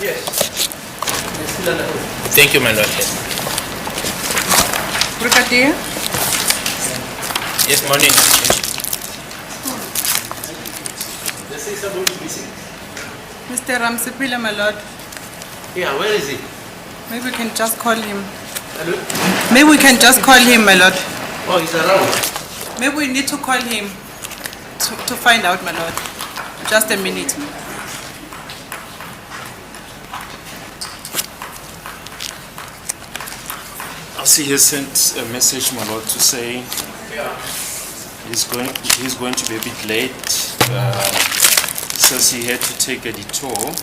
Yes. Thank you, my lord. Brigadier? Yes, morning. They say somebody is missing. Mr. Ramsipila, my lord. Yeah, where is he? Maybe we can just call him. Hello? Maybe we can just call him, my lord. Oh, he's around. Maybe we need to call him to find out, my lord. Just a minute. I see he sent a message, my lord, to say he's going to be a bit late. Says he had to take a detour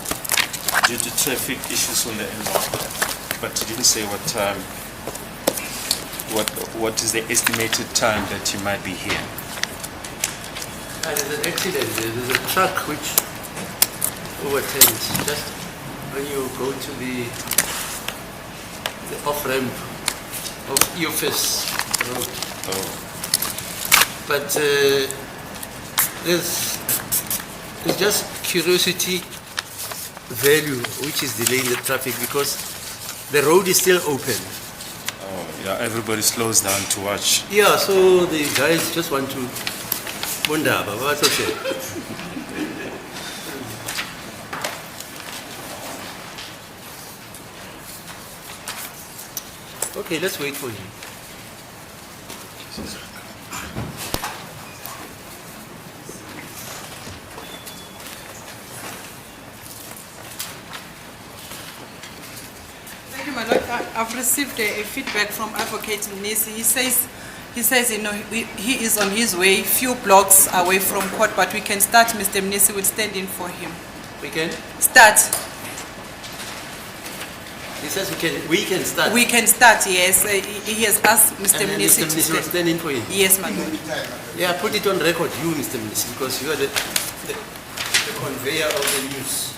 due to traffic issues on the M1, but he didn't say what time. What is the estimated time that he might be here? There's an accident. There's a truck which overturned just when you go to the off-ramp of Eufis Road. Oh. But there's just curiosity value which is delaying the traffic because the road is still open. Oh, yeah, everybody slows down to watch. Yeah, so the guys just want to wonder, but that's okay. Okay, let's wait for him. Thank you, my lord. I've received a feedback from Advocate Mnisi. He says, you know, he is on his way, few blocks away from court, but we can start. Mr. Mnisi will stand in for him. We can? Start. He says we can start. We can start, yes. He has asked Mr. And then Mnisi Mr. to Mnisi will stand. stand in for him. Yes, my lord. Yeah, put it on record, you, Mr. Mnisi, because you are the conveyor of the news.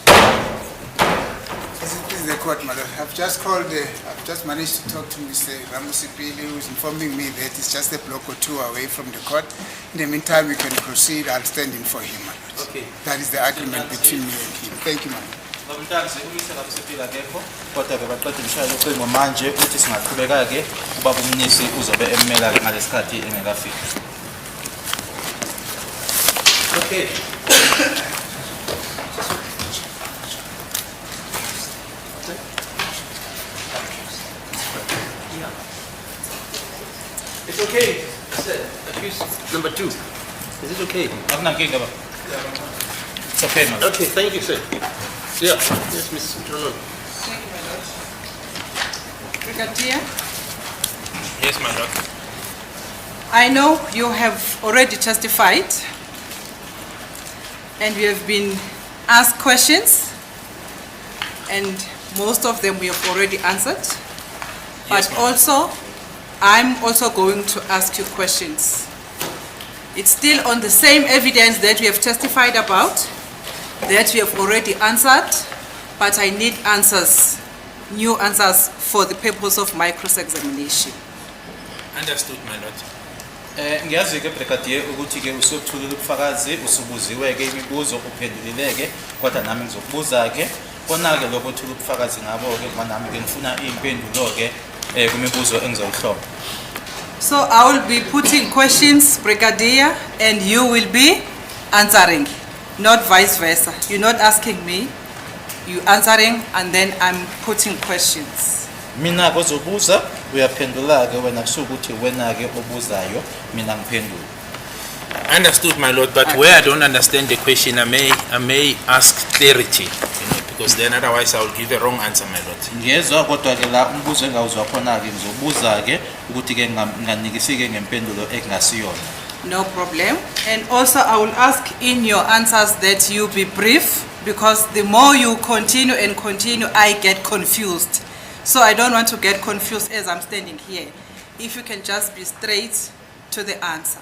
This is the court, madam. I've just managed to talk to Mr. Ramusipili, who is informing me that it's just a block or two away from the court. In the meantime, we can proceed. I'll stand in for him, madam. Okay. That is the agreement between me and him. Thank you, madam. Okay. It's okay. Accused number 2. Is it okay? It's okay, my lord. Okay, thank you, sir. Yeah. Yes, Miss Tronon. Thank you, my lord. Brigadier, Yes, my lord. I know you have already testified and you have been asked questions and most of them we have already answered. But Yes, ma'am. also, I'm also going to ask you questions. It's still on the same evidence that we have testified about, that we have already answered, but I need answers, new answers for the purpose of my cross-examination. Understood, my lord. Ngiyazi ke brigadier ukuthi ke usothulela ubufakazi usubuziwe ke imibuzo uphendulileke kodwa nami ngizokubuza ke kona ke lokho uthula ubufakazi ngabo ke nami ke ngifuna impendulo ke kumibuzo engizoyihloma. So I will be putting questions, Brigadier, and you will be answering, not vice versa. You're not asking me, you're answering, and then I'm putting questions. Mina kozobuza uyaphendula ke wena kusukuthi wena ke obuzayo mina ngiphendula. Understood, my lord, but where I don't understand the question, I may ask clarity, because then otherwise I will give the wrong answer, my lord. Ngiyezwa kodwa ke la umbuzo engawuzwa khona ke ngizobuza ke ukuthi ke nginikisike ngempendulo engasiyona. No problem. And also I will ask in your answers that you be brief, because the more you continue and continue, I get confused. So I don't want to get confused as I'm standing here. If you can just be straight to the answer.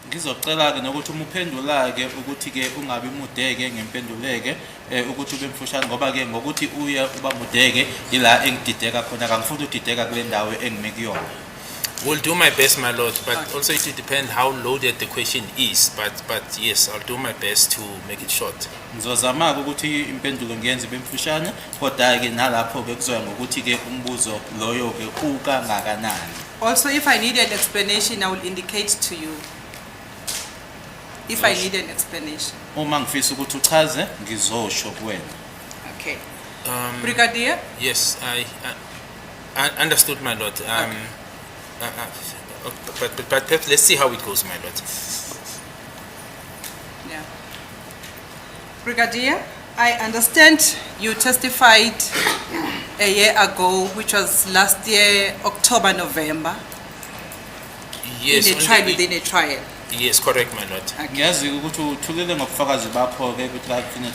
Ngizocela ke nokuthi umuphendula ke ukuthi ke ungabi mudeke ngempenduleke ukuthi ube mfushane ngoba ke ngokuthi uya uba mudeke ila engidideka khona kangifuni udideka kule ndawo engime kuyona. Will do my best, my lord, but Okay. also it will depend how loaded the question is. But yes, I'll do my best to make it short. Ngizozama-ke ukuthi impendulo ngiyenze ibe mfushane, kodwa-ke nalapho-ke kuzoya ngokuthi-ke umbuzo loyo-ke ukangakanani. Also, if I need an explanation, I will indicate to you. If I Yes. need an explanation. Uma ngifisa ukuthi uchaze, ngizosho kuwena. Okay. Brigadier? Yes, I understood, my lord. But perhaps let's see how it goes, my lord. Yeah. Brigadier, I understand you testified a year ago, which was last year, October, November, Yes, in a only trial we- within a trial. yes, correct, my lord. Ngiyazi ukuthi uthulile ngobufakazi bakho-ke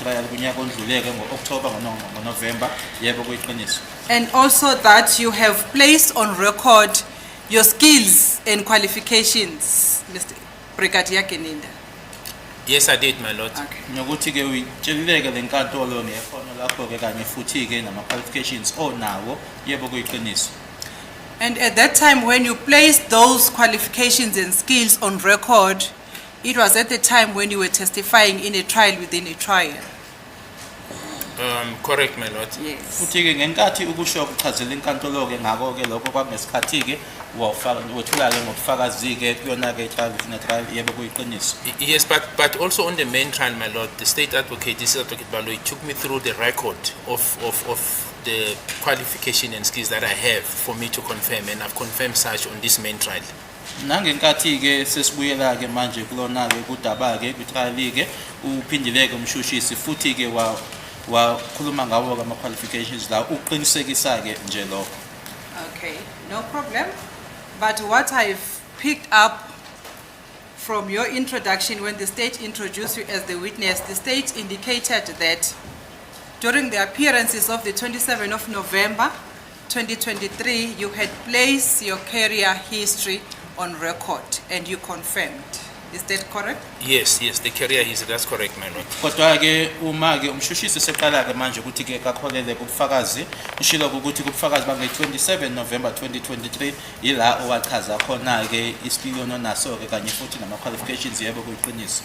trial kunyaka ondluleke ngo-October ngoNovember, yebo kuyiqiniso. And also that you have placed on record your skills and qualifications, Mr. Brigadier Keninda. Yes, I did, my lord. Okay. Nokuthi-ke uyitshelileke le nkantolo ngekhono lakho-ke kanye futhi-ke nama-qualifications onawo, yebo kuyiqiniso. And at that time, when you placed those qualifications and skills on record, it was at the time when you were testifying in a trial within a trial. Correct, my lord. Yes. Futhi-ke ngenkathi ukusho kuchazela inkantolo-ke ngako-ke lokho kwakungesikhathi-ke wethula-ke ngobufakazi-ke kuyona-ke trial within a trial, yebo kuyiqiniso. Yes, but also on the main trial, my lord, the state advocate, this advocate Baloyi, took me through the record of the qualification and skills that I have for me to confirm, and I've confirmed such on this main trial. Nangenkathi-ke sesibuyela-ke manje kulona-ke kudaba-ke kwitrial-ke uphindileke umshushisi futhi-ke wakhuluma ngawo-ke ama-qualifications la uqinisekisa-ke nje lokho. Okay, no problem. But what I've picked up from your introduction, when the state introduced you as the witness, the state indicated that during the appearances of the 27th of November, 2023, you had placed your career history on record and you confirmed. Is that correct? Yes, the career history, that's correct, my lord. Kodwa-ke uma-ke umshushisi seqala-ke manje ukuthi-ke kakholele kubufakazi, ushilo-ke ukuthi kubufakazi bange-27 November 2023 yila owachaza khona-ke iskills onaso-ke kanye futhi nama-qualifications, yebo kuyiqiniso.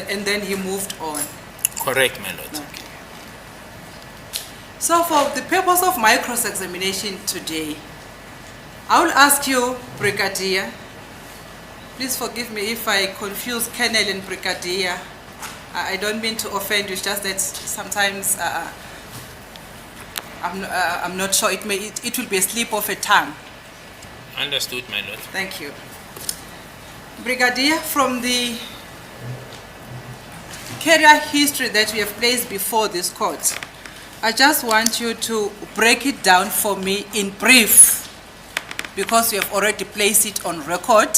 And then he moved on. Correct, my lord. Okay. So for the purpose of my cross-examination today, I will ask you, Brigadier, please forgive me if I confuse Colonel and Brigadier. I don't mean to offend you, it's just that sometimes I'm not sure, it will be a slip of a tongue. Understood, my lord. Thank you. Brigadier, from the career history that we have placed before this court, I just want you to break it down for me in brief, because you have already placed it on record,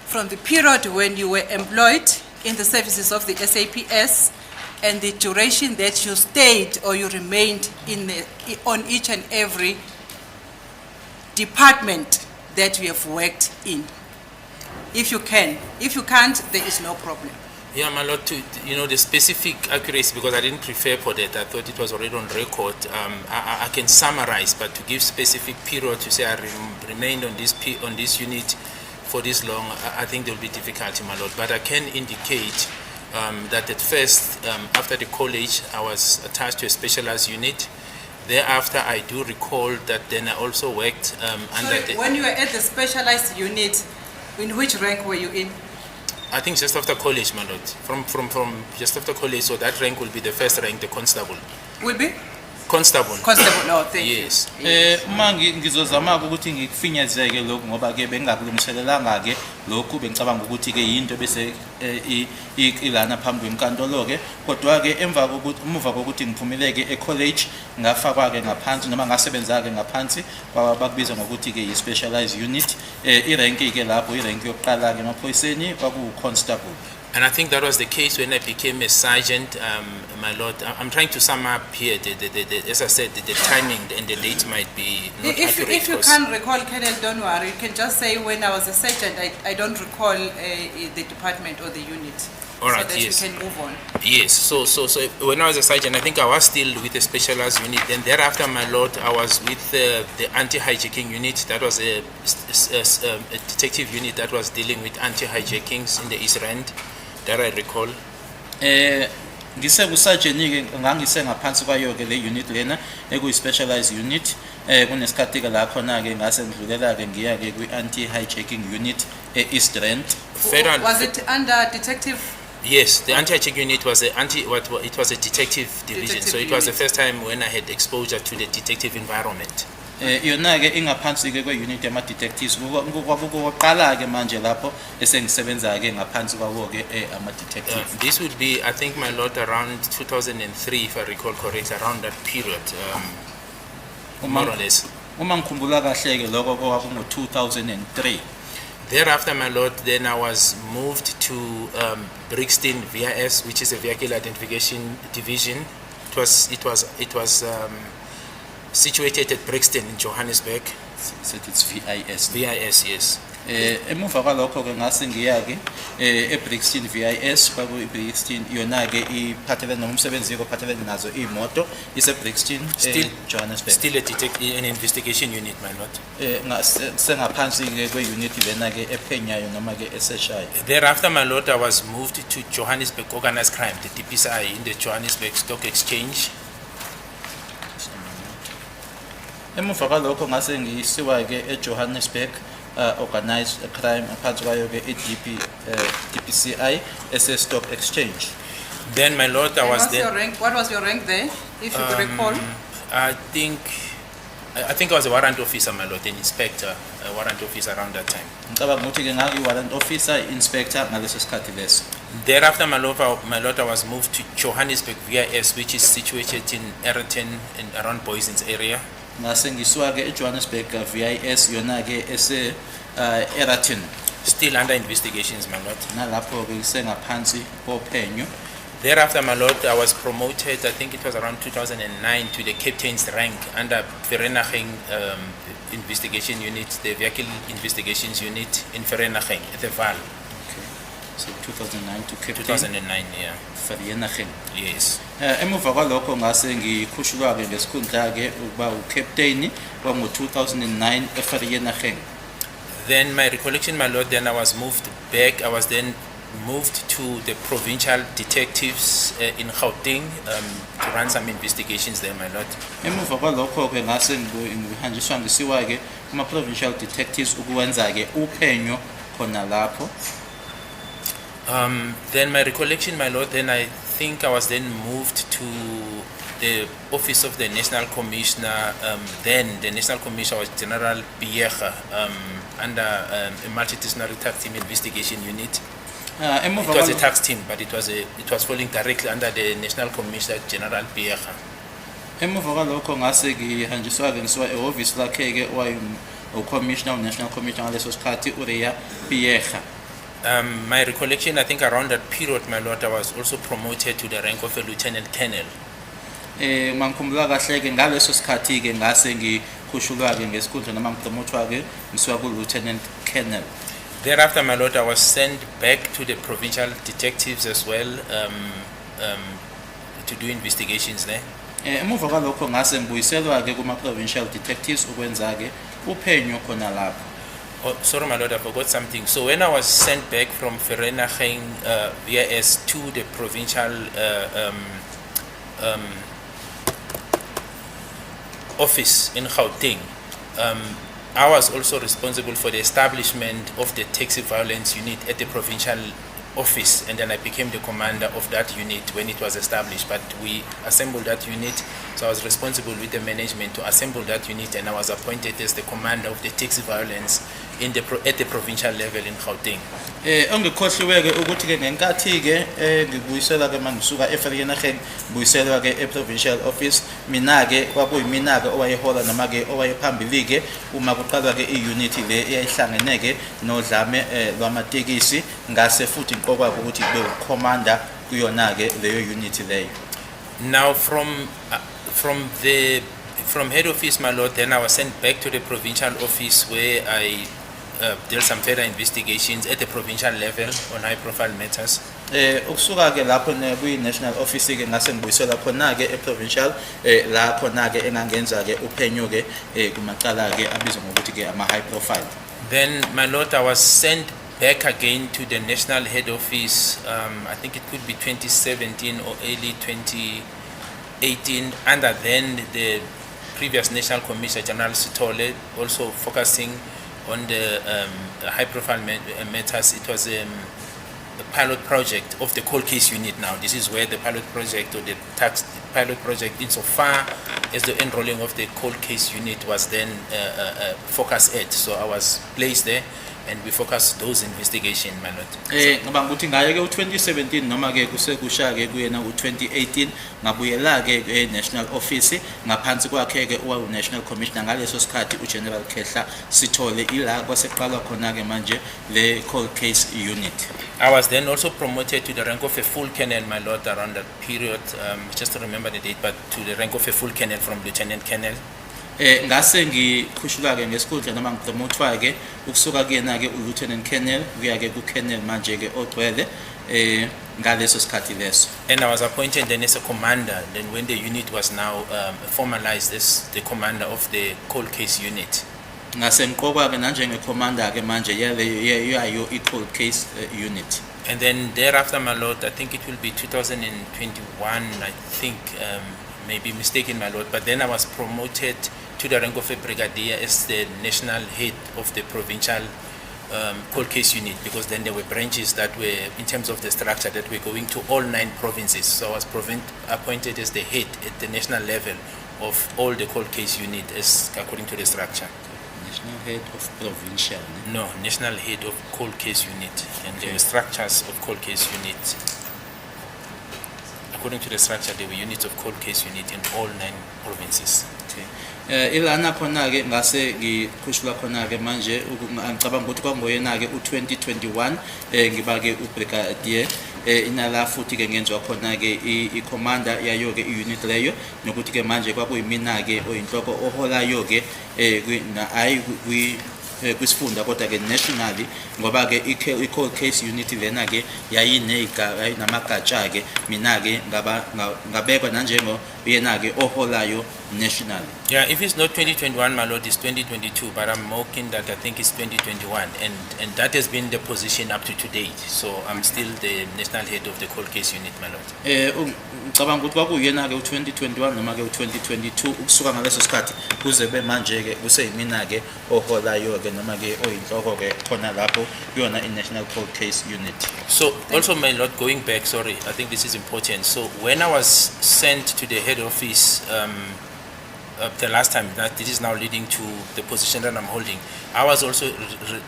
from the period when you were employed in the services of the SAPS and the duration that you stayed or you remained on each and every department that you have worked in. If you can. If you can't, there is no problem. Yeah, my lord, the specific accuracy, because I didn't prepare for that, I thought it was already on record. I can summarize, but to give specific period to say I remained on this unit for this long, I think there will be difficulty, my lord. But I can indicate that at first, after the college, I was attached to a specialized unit. Thereafter, I do recall that then I also worked under Sorry, when you were at the specialized unit, in which rank were you in? I think just after college, my lord. From just after college, so that rank will be the first rank, the constable. Will be? Constable. Constable, no, thank Yes. Uma ngizozama-ke ukuthi ngikufinyezeke lokhu ngoba-ke bengingakulungiselelanga-ke lokhu bengicabanga ukuthi-ke yinto bese ilana phambi kwenkantolo-ke, kodwa-ke emuva kokuthi ngiphumileke e-college ngafakwa-ke ngaphansi noma ngasebenza-ke ngaphansi bakubiza ngokuthi-ke yi-specialized unit, irenki-ke lapho irenki yokuqala-ke emaphoyiseni kwakuwu-constable. And I think that was the case when I became a sergeant, my lord. I'm trying to sum up here, as I said, the timing and the date might be not accurate. If you can't recall, Colonel, don't worry. You can just say when I was a sergeant, I don't recall the department or the unit. All right, so that yes. we can move on. Yes, so when I was a sergeant, I think I was still with the specialized unit. Then thereafter, my lord, I was with the anti-hijacking unit. That was a detective unit that was dealing with anti-hijackings in the East Rand, that I recall. Ngisebusajeni ke ngangise ngaphansi kwayo ke le unit lena ekuyi-specialized unit kunesikhathi ke la khona ke ngase ngidlulela ke ngiya ke kwi-anti-hijacking unit e-East Rand. Was it under detective? Yes, the anti-hijacking unit was it was a detective division. Detective So it was the unit. first time when I had exposure to the detective environment. Yona ke ingaphansi ke kwe-unit yama-detectives kwakukoqala ke manje lapho esengisebenza ke ngaphansi kwawo ke ama-detectives. This would be, I think, my lord, around 2003, if I recall correctly, around that period, more or less. Uma ngikhumbula kahle ke lokho kwakungo-2003. Thereafter, my lord, then I was moved to Brixton VIS, which is a vehicle identification division. It was situated at Brixton in Johannesburg. So it's VIS. VIS, yes. Emuva kwalokho ke ngase ngiya ke eBrixton VIS kwakuyi-Brixton yona ke iphathelene nomsebenzi ophathelene nazo iy'moto ise-Brixton Johannesburg. Still an investigation unit, my lord. Sengaphansi ke kwe-unit lena ke ephenyayo noma ke eseshayo. Thereafter, my lord, I was moved to Johannesburg Organized Crime, the DPSI, in the Johannesburg Stock Exchange. Emuva kwalokho ngase ngisiwa ke eJohannesburg Organized Crime aphansi kwayo ke DPCI ese-Stock Exchange. Then, my lord, I And was what's your then. rank? What was your rank there, if you could recall? I think I was a warrant officer, my lord, an inspector, a warrant officer around that time. Ngicabanga ukuthi ke ngangiyi-warrant officer, inspector ngaleso sikhathi leso. Thereafter, my lord, I was moved to Johannesburg VIS, which is situated in Ayrton and around Boysens area. Ngase ngisuka ke eJohannesburg VIS yona ke Ayrton. Still under investigations, my lord. Nalapho ke sengaphansi kophenyo. Thereafter, my lord, I was promoted, I think it was around 2009, to the captain's rank under Vereeniging investigation unit, the vehicle investigations unit in Vereeniging at the Val. So 2009 to captain. 2009, yeah. Vereeniging. Yes. Emuva kwalokho ngase ngikhushulwa ke ngesikhundla ke ukuba ucaptain kwango-2009 eVereeniging. Then my recollection, my lord, then I was moved back. I was then moved to the provincial detectives in Gauteng to run some investigations there, my lord. Emuva kwalokho ke ngase ngihanjiswa ngisiwa ke kuma-provincial detectives ukwenza ke uphenyo khona lapho. Then my recollection, my lord, then I think I was then moved to the office of the National Commissioner. Then the National Commissioner was General Biecha, under a multidisciplinary tax team investigation unit. It was a tax team, but it was falling directly under the National Commissioner General Biecha. Emuva kwalokho ngase ngihanjiswa ke ngisiwa ehhovisi lakhe ke ucommissioner, national commissioner ngaleso sikhathi uRea Biecha. My recollection, I think around that period, my lord, I was also promoted to the rank of a lieutenant colonel. Mangikhumbula kahle ke ngaleso sikhathi ke ngase ngikhushulwa ke ngesikhundla noma ngipromotwa ke ngisiwa ku-lieutenant colonel. Thereafter, my lord, I was sent back to the provincial detectives as well to do investigations there. Emuva kwalokho ngase ngibuyiselwa ke kuma-provincial detectives ukwenza ke uphenyo khona lapho. Oh, sorry, my lord, I forgot something. So when I was sent back from Vereeniging VIS to the provincial office in Gauteng, I was also responsible for the establishment of the taxi violence unit at the provincial office, and then I became the commander of that unit when it was established. But we assembled that unit, so I was responsible with the management to assemble that unit, and I was appointed as the commander of the taxi violence at the provincial level in Gauteng. Ongikhohliwe ke ukuthi ke ngenkathi ke ngibuyisela ke mangisuka eVereeniging buyiselwa ke e-provincial office, mina ke kwakuyimina ke owayehola noma ke owayephambili ke uma kuqalwa ke i-unit le eyayihlangene ke nodlame lwamatekisi ngase futhi ngiqokwa ukuthi kube ucommander kuyona ke leyo unit leyo. Now from head office, my lord, then I was sent back to the provincial office where I did some further investigations at the provincial level on high profile matters. Ukusuka ke lapho ne kwi national office ke ngase ngibuyisela khona ke e provincial la khona ke engangenza ke uphenyo ke kumaqala ke abizwa ngokuthi ke ama high profile. Then, my lord, I was sent back again to the national head office. I think it could be 2017 or early 2018, under then the previous National Commissioner General Sithole, also focusing on the high-profile matters. It was the pilot project of the cold case unit. Now, this is where the pilot project or the tax pilot project, insofar as the enrolling of the cold case unit was then focused at. So I was placed there, and we focused those investigation, my lord. Ngibanga ukuthi ngaye ke u2017 noma ke kusekusha ke kuyena u2018 ngabuyela ke e-national office ngaphansi kwakhe ke uNational Commissioner ngaleso sikhathi uGeneral Khehla Sithole ila kwaseqala khona ke manje le cold case unit. I was then also promoted to the rank of a full colonel, my lord, around that period, just to remember the date, but to the rank of a full colonel from lieutenant colonel. Ngase ngikhushula ke ngesikhundla noma ngipromothwa ke ukusuka kuyena ke ulieutenant colonel kuya ke ku-colonel manje ke ogcwele ngaleso sikhathi leso. And I was appointed then as a commander, then when the unit was now formalized as the commander of the cold case unit. Ngase ngiqokwa ke nanjenge-commander ke manje yayo i-cold case unit. And then thereafter, my lord, I think it will be 2021, I think, maybe mistaken, my lord, but then I was promoted to the rank of a brigadier as the national head of the provincial cold case unit, because then there were branches that were, in terms of the structure, that were going to all 9 provinces. So I was appointed as the head at the national level of all the cold case unit, as according to the structure. National head of provincial? No, national head of cold case unit, and there were structures of cold case unit. According to the structure, there were units of cold case unit in all 9 provinces. Ilana khona ke ngase ngikhushula khona ke manje ngicabanga ukuthi kwangoyena ke u2021 ngiba ke ubrigadier inala futhi ke ngenziwa khona ke i-commander yayo ke i-unit leyo nokuthi ke manje kwakuyimina ke oyinhloko oholayo ke kwisifunda kodwa ke nationally ngoba ke i-cold case unit lena ke yayinamagatsha ke mina ke ngabekwa nanjengo yena ke oholayo nationally. Yeah, if it's not 2021, my lord, it's 2022, but I'm mocking that I think it's 2021, and that has been the position up to date. So I'm still the national head of the cold case unit, my lord. Ngicabanga ukuthi kwakuyena ke u2021 noma ke u2022 ukusuka ngaleso sikhathi kuze be manje ke kuseyimina ke oholayo ke noma ke oyinhloko ke khona lapho kuyona i-national cold case unit. So also, my lord, going back, sorry, I think this is important. So when I was sent to the head office the last time, that this is now leading to the position that I'm holding, I was also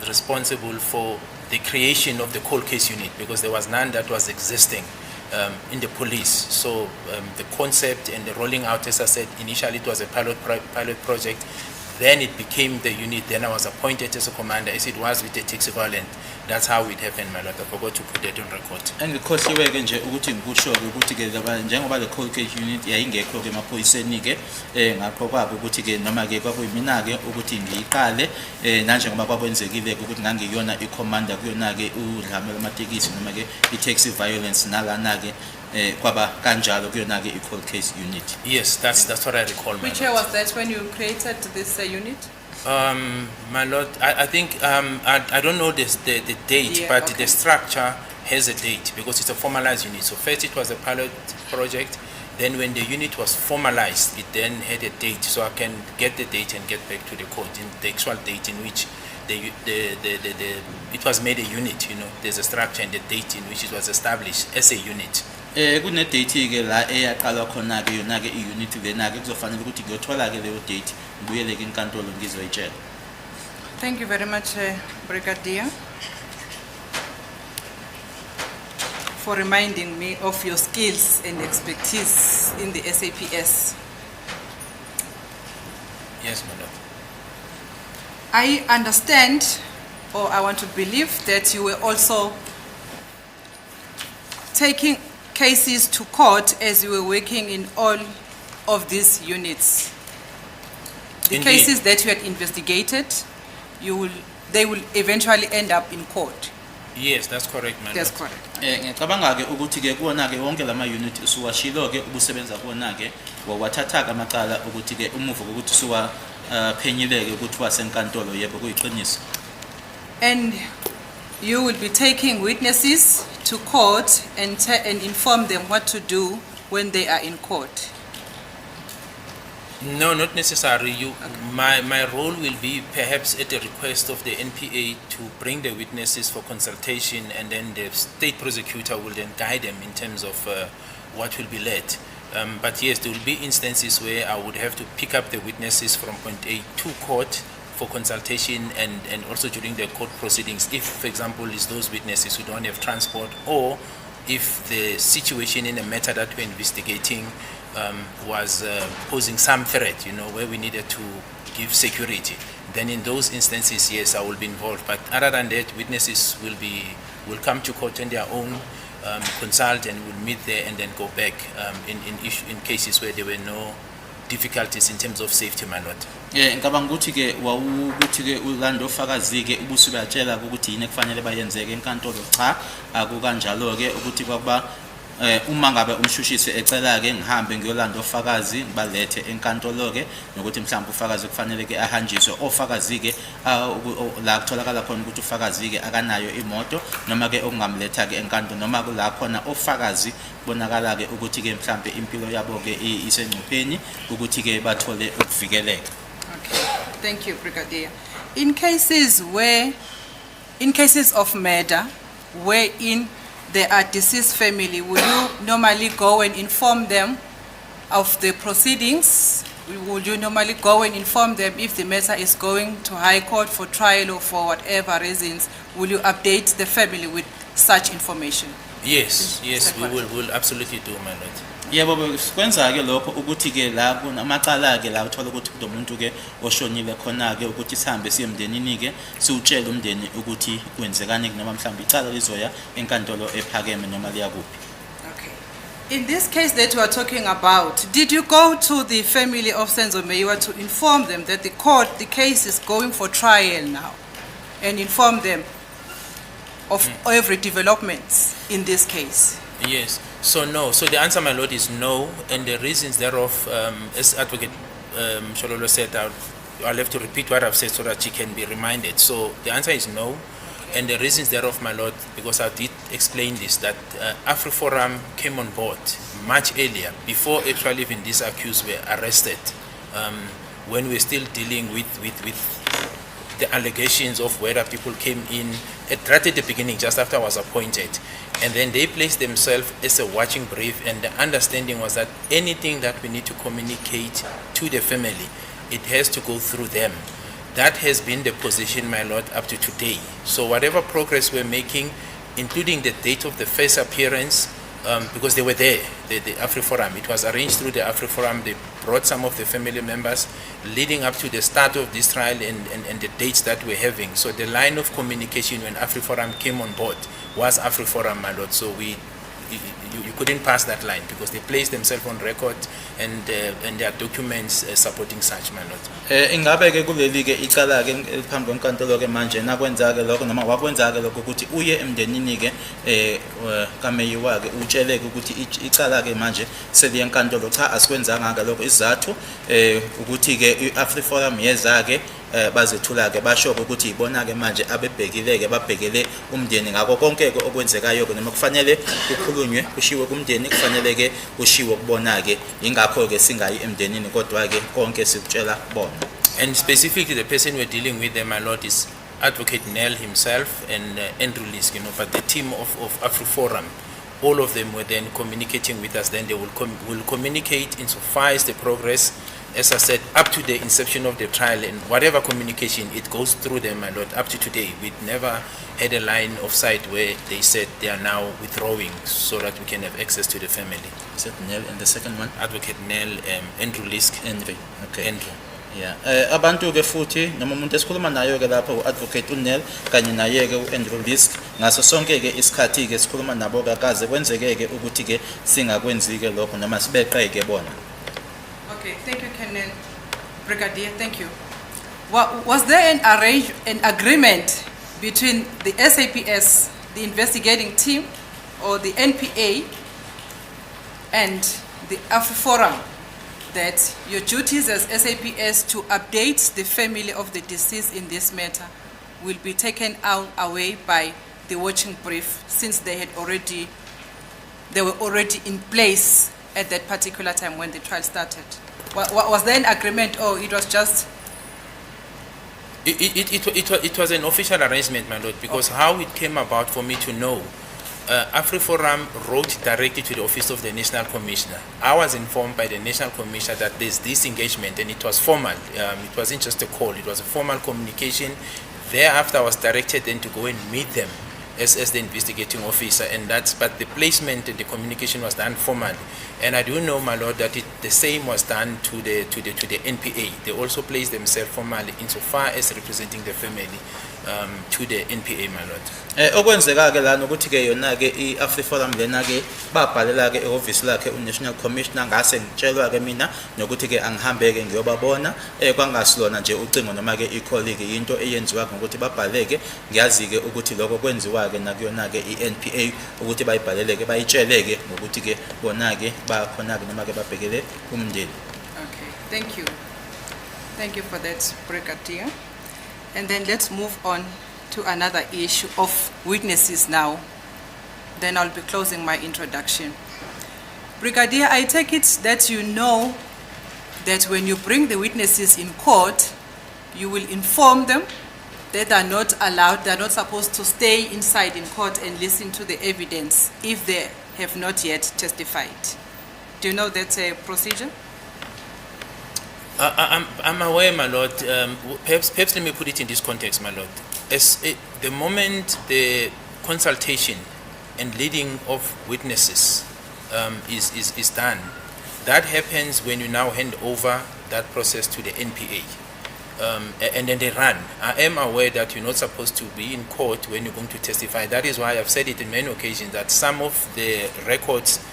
responsible for the creation of the cold case unit, because there was none that was existing in the police. So the concept and the rolling out, as I said, initially it was a pilot project, then it became the unit, then I was appointed as a commander, as it was with the taxi violent. That's how it happened, my lord. I forgot to put that on record. Ngikhohliwe ke nje ukuthi ngikusho ukuthi ke njengoba le cold case unit yayingekho ke emaphoyiseni ke ngakho kwabo ukuthi ke noma ke kwakuyimina ke ukuthi ngiyiqale nanjengoba kwakwenzekile ukuthi ngangiyona i-commander kuyona ke udlame lamatekisi noma ke i-taxi violence nalana ke kwaba kanjalo kuyona ke i-cold case unit. Yes, that's what I recall, my Which lord. year was that when you created this unit? My lord, I think I don't know the date, Yeah, but okay. the structure has a date, because it's a formalized unit. So first it was a pilot project, then when the unit was formalized, it then had a date. So I can get the date and get back to the code, in the actual date in which it was made a unit. You know, there's a structure and the date in which it was established as a unit. Kune date ke la eyaqala khona ke yona ke i-unit lena ke kuzofanele ukuthi ngiyothola ke leyo date ngibuyele ke inkantolo ngizoyitshela. Thank you very much, Brigadier, for reminding me of your skills and expertise in the SAPS. Yes, my lord. I understand, or I want to believe, that you were also taking cases to court as you were working in all of these units. The Indeed. cases that you had investigated, they will eventually end up in court. Yes, that's correct, my That's lord. correct. Ngicabanga-ke ukuthi-ke kuwona-ke wonke lama-unit usuwashilo-ke ubusebenza kuwona-ke wawathatha-ke amacala ukuthi-ke umuva kokuthi usuwaphenyileke ukuthi wasenkantolo yebo kuyiqiniso. And you will be taking witnesses to court and inform them what to do when they are in court. No, not necessarily. My role will be perhaps at the request of the NPA to bring the witnesses for consultation, and then the state prosecutor will then guide them in terms of what will be led. But yes, there will be instances where I would have to pick up the witnesses from point A to court for consultation and also during the court proceedings, if, for example, is those witnesses who don't have transport, or if the situation in a matter that we're investigating was posing some threat, where we needed to give security, then in those instances, yes, I will be involved. But other than that, witnesses will come to court on their own, consult, and will meet there and then go back in cases where there were no difficulties in terms of safety, my lord. Ngicabanga ukuthi-ke wawukuthi-ke ulanda ofakazi-ke ubusubatshela ukuthi yini kufanele bayenzeke enkantolo. Cha, akukanjalo-ke ukuthi kwakuba uma ngabe umshushisi ecela-ke ngihambe ngiyolanda ofakazi ngibalethe enkantolo-ke nokuthi mhlawumbe ufakazi kufanele-ke ahanjiswe ofakazi-ke la kutholakala khona ukuthi ufakazi-ke akanayo imoto, noma-ke okungamletha-ke enkantolo, noma kula khona ofakazi bonakala-ke ukuthi-ke mhlawumbe impilo yabo-ke isengcupheni ukuthi-ke bathole ukuvikeleka. Okay, thank you, Brigadier. In cases of murder, wherein there are deceased family, will you normally go and inform them of the proceedings? Would you normally go and inform them if the matter is going to High Court for trial or for whatever reasons? Will you update the family with such information? Yes, we will absolutely do, my lord. Yebo kwenza-ke lokho ukuthi-ke la kunamacala-ke la uthola ukuthi kunomuntu-ke oshonile khona-ke ukuthi sihambe siye emndenini-ke siwutshele umndeni ukuthi kwenzekani noma mhlawumbe icala lizoya enkantolo ephakeme noma liyakuphi. In this case that you are talking about, did you go to the family of Senzo Meyiwa to inform them that the case is going for trial now, and inform them of every developments in this case? Yes. So no. So the answer, my lord, is no, and the reasons thereof, as Advocate Shololo said, I'll have to repeat what I've said so that she can be reminded. So the answer is no, and the reasons thereof, my lord, because I did explain this, that AfriForum came on board much earlier, before actually even these accused were arrested, when we're still dealing with the allegations of whether people came in right at the beginning, just after I was appointed. And then they placed themselves as a watching brief, and the understanding was that anything that we need to communicate to the family, it has to go through them. That has been the position, my lord, up to today. So whatever progress we're making, including the date of the first appearance, because they were there, the AfriForum, it was arranged through the AfriForum. They brought some of the family members leading up to the start of this trial and the dates that we're having. So the line of communication when AfriForum came on board was AfriForum, my lord. So you couldn't pass that line because they placed themselves on record and their documents supporting such, my lord. Ingabe-ke kuleli-ke icala-ke phambi kwenkantolo-ke manje nakwenza-ke lokho noma wakwenza-ke lokho ukuthi uye emndenini-ke kaMeyiwa-ke utsheleke ukuthi icala-ke manje seliye enkantolo. Cha, asikwenzanga-ke lokho. Isizathu ukuthi-ke i-AfriForum yeza-ke bazethula-ke basho-ke ukuthi ibona-ke manje abebhekile-ke babhekele umndeni ngakho konke-ke okwenzekayo-ke noma kufanele kukhulunywe kushiwo kumndeni, kufanele-ke kushiwo kubona-ke, ingakho-ke singayi emndenini kodwa-ke konke sikutshela bona. And specifically the person we're dealing with, my lord, is Advocate Nell himself and Andrew Lisk, but the team of AfriForum, all of them were then communicating with us. Then they will communicate insofar as the progress, as I said, up to the inception of the trial, and whatever communication, it goes through them, my lord, up to today. We'd never had a line of sight where they said they are now withdrawing so that we can have access to the family. Is it Nell and the second one? Advocate Nell, Andrew Lisk. Andrew. Okay. Andrew. Yeah. Abantu-ke futhi noma umuntu esikhuluma nayo-ke lapho u-Advocate uNell kanye naye-ke u-Andrew Lisk, ngaso sonke-ke isikhathi-ke sikhuluma nabo-ke akaze kwenzeke-ke ukuthi-ke singakwenzi-ke lokho noma sibeqe-ke bona. Okay, thank you, Colonel. Brigadier, thank you. Was there an agreement between the SAPS, the investigating team or the NPA and the AfriForum that your duties as SAPS to update the family of the deceased in this matter will be taken away by the watching brief, since they were already in place at that particular time when the trial started. Was there an agreement, or it was just? It was an official arrangement, my lord, because how it came about for me to know, AfriForum wrote directly to the Office of the National Commissioner. I was informed by the National Commissioner that there's this engagement, and it was formal. It wasn't just a call, it was a formal communication. Thereafter, I was directed then to go and meet them as the investigating officer, but the placement and the communication was done formally. And I do know, my lord, that the same was done to the NPA. They also placed themselves formally insofar as representing the family to the NPA, my lord. Okwenzeka-ke lana ukuthi-ke yona-ke i-AfriForum lena-ke babhalela-ke ehhovisi lakhe u-National Commissioner, ngase ngitshelwa-ke mina nokuthi-ke angihambe-ke ngiyobabona kwangasilona nje ucingo noma-ke i-colleague, into eyenziwa ngokuthi babhaleke. Ngiyazi-ke ukuthi lokho kwenziwa-ke nakuyona-ke i-NPA ukuthi bayibhalele-ke bayitshele-ke ngokuthi-ke bona-ke bakhona-ke noma-ke babhekele umndeni. Okay, thank you. Thank you for that, Brigadier. And then let's move on to another issue of witnesses now. Then I'll be closing my introduction. Brigadier, I take it that you know that when you bring the witnesses in court, you will inform them that they are not allowed, they are not supposed to stay inside in court and listen to the evidence if they have not yet testified. Do you know that procedure? I'm aware, my lord. Perhaps let me put it in this context, my lord. The moment the consultation and leading of witnesses is done, that happens when you now hand over that process to the NPA. And then they run. I am aware that you're not supposed to be in court when you're going to testify. That is why I've said it in many occasions that some of the records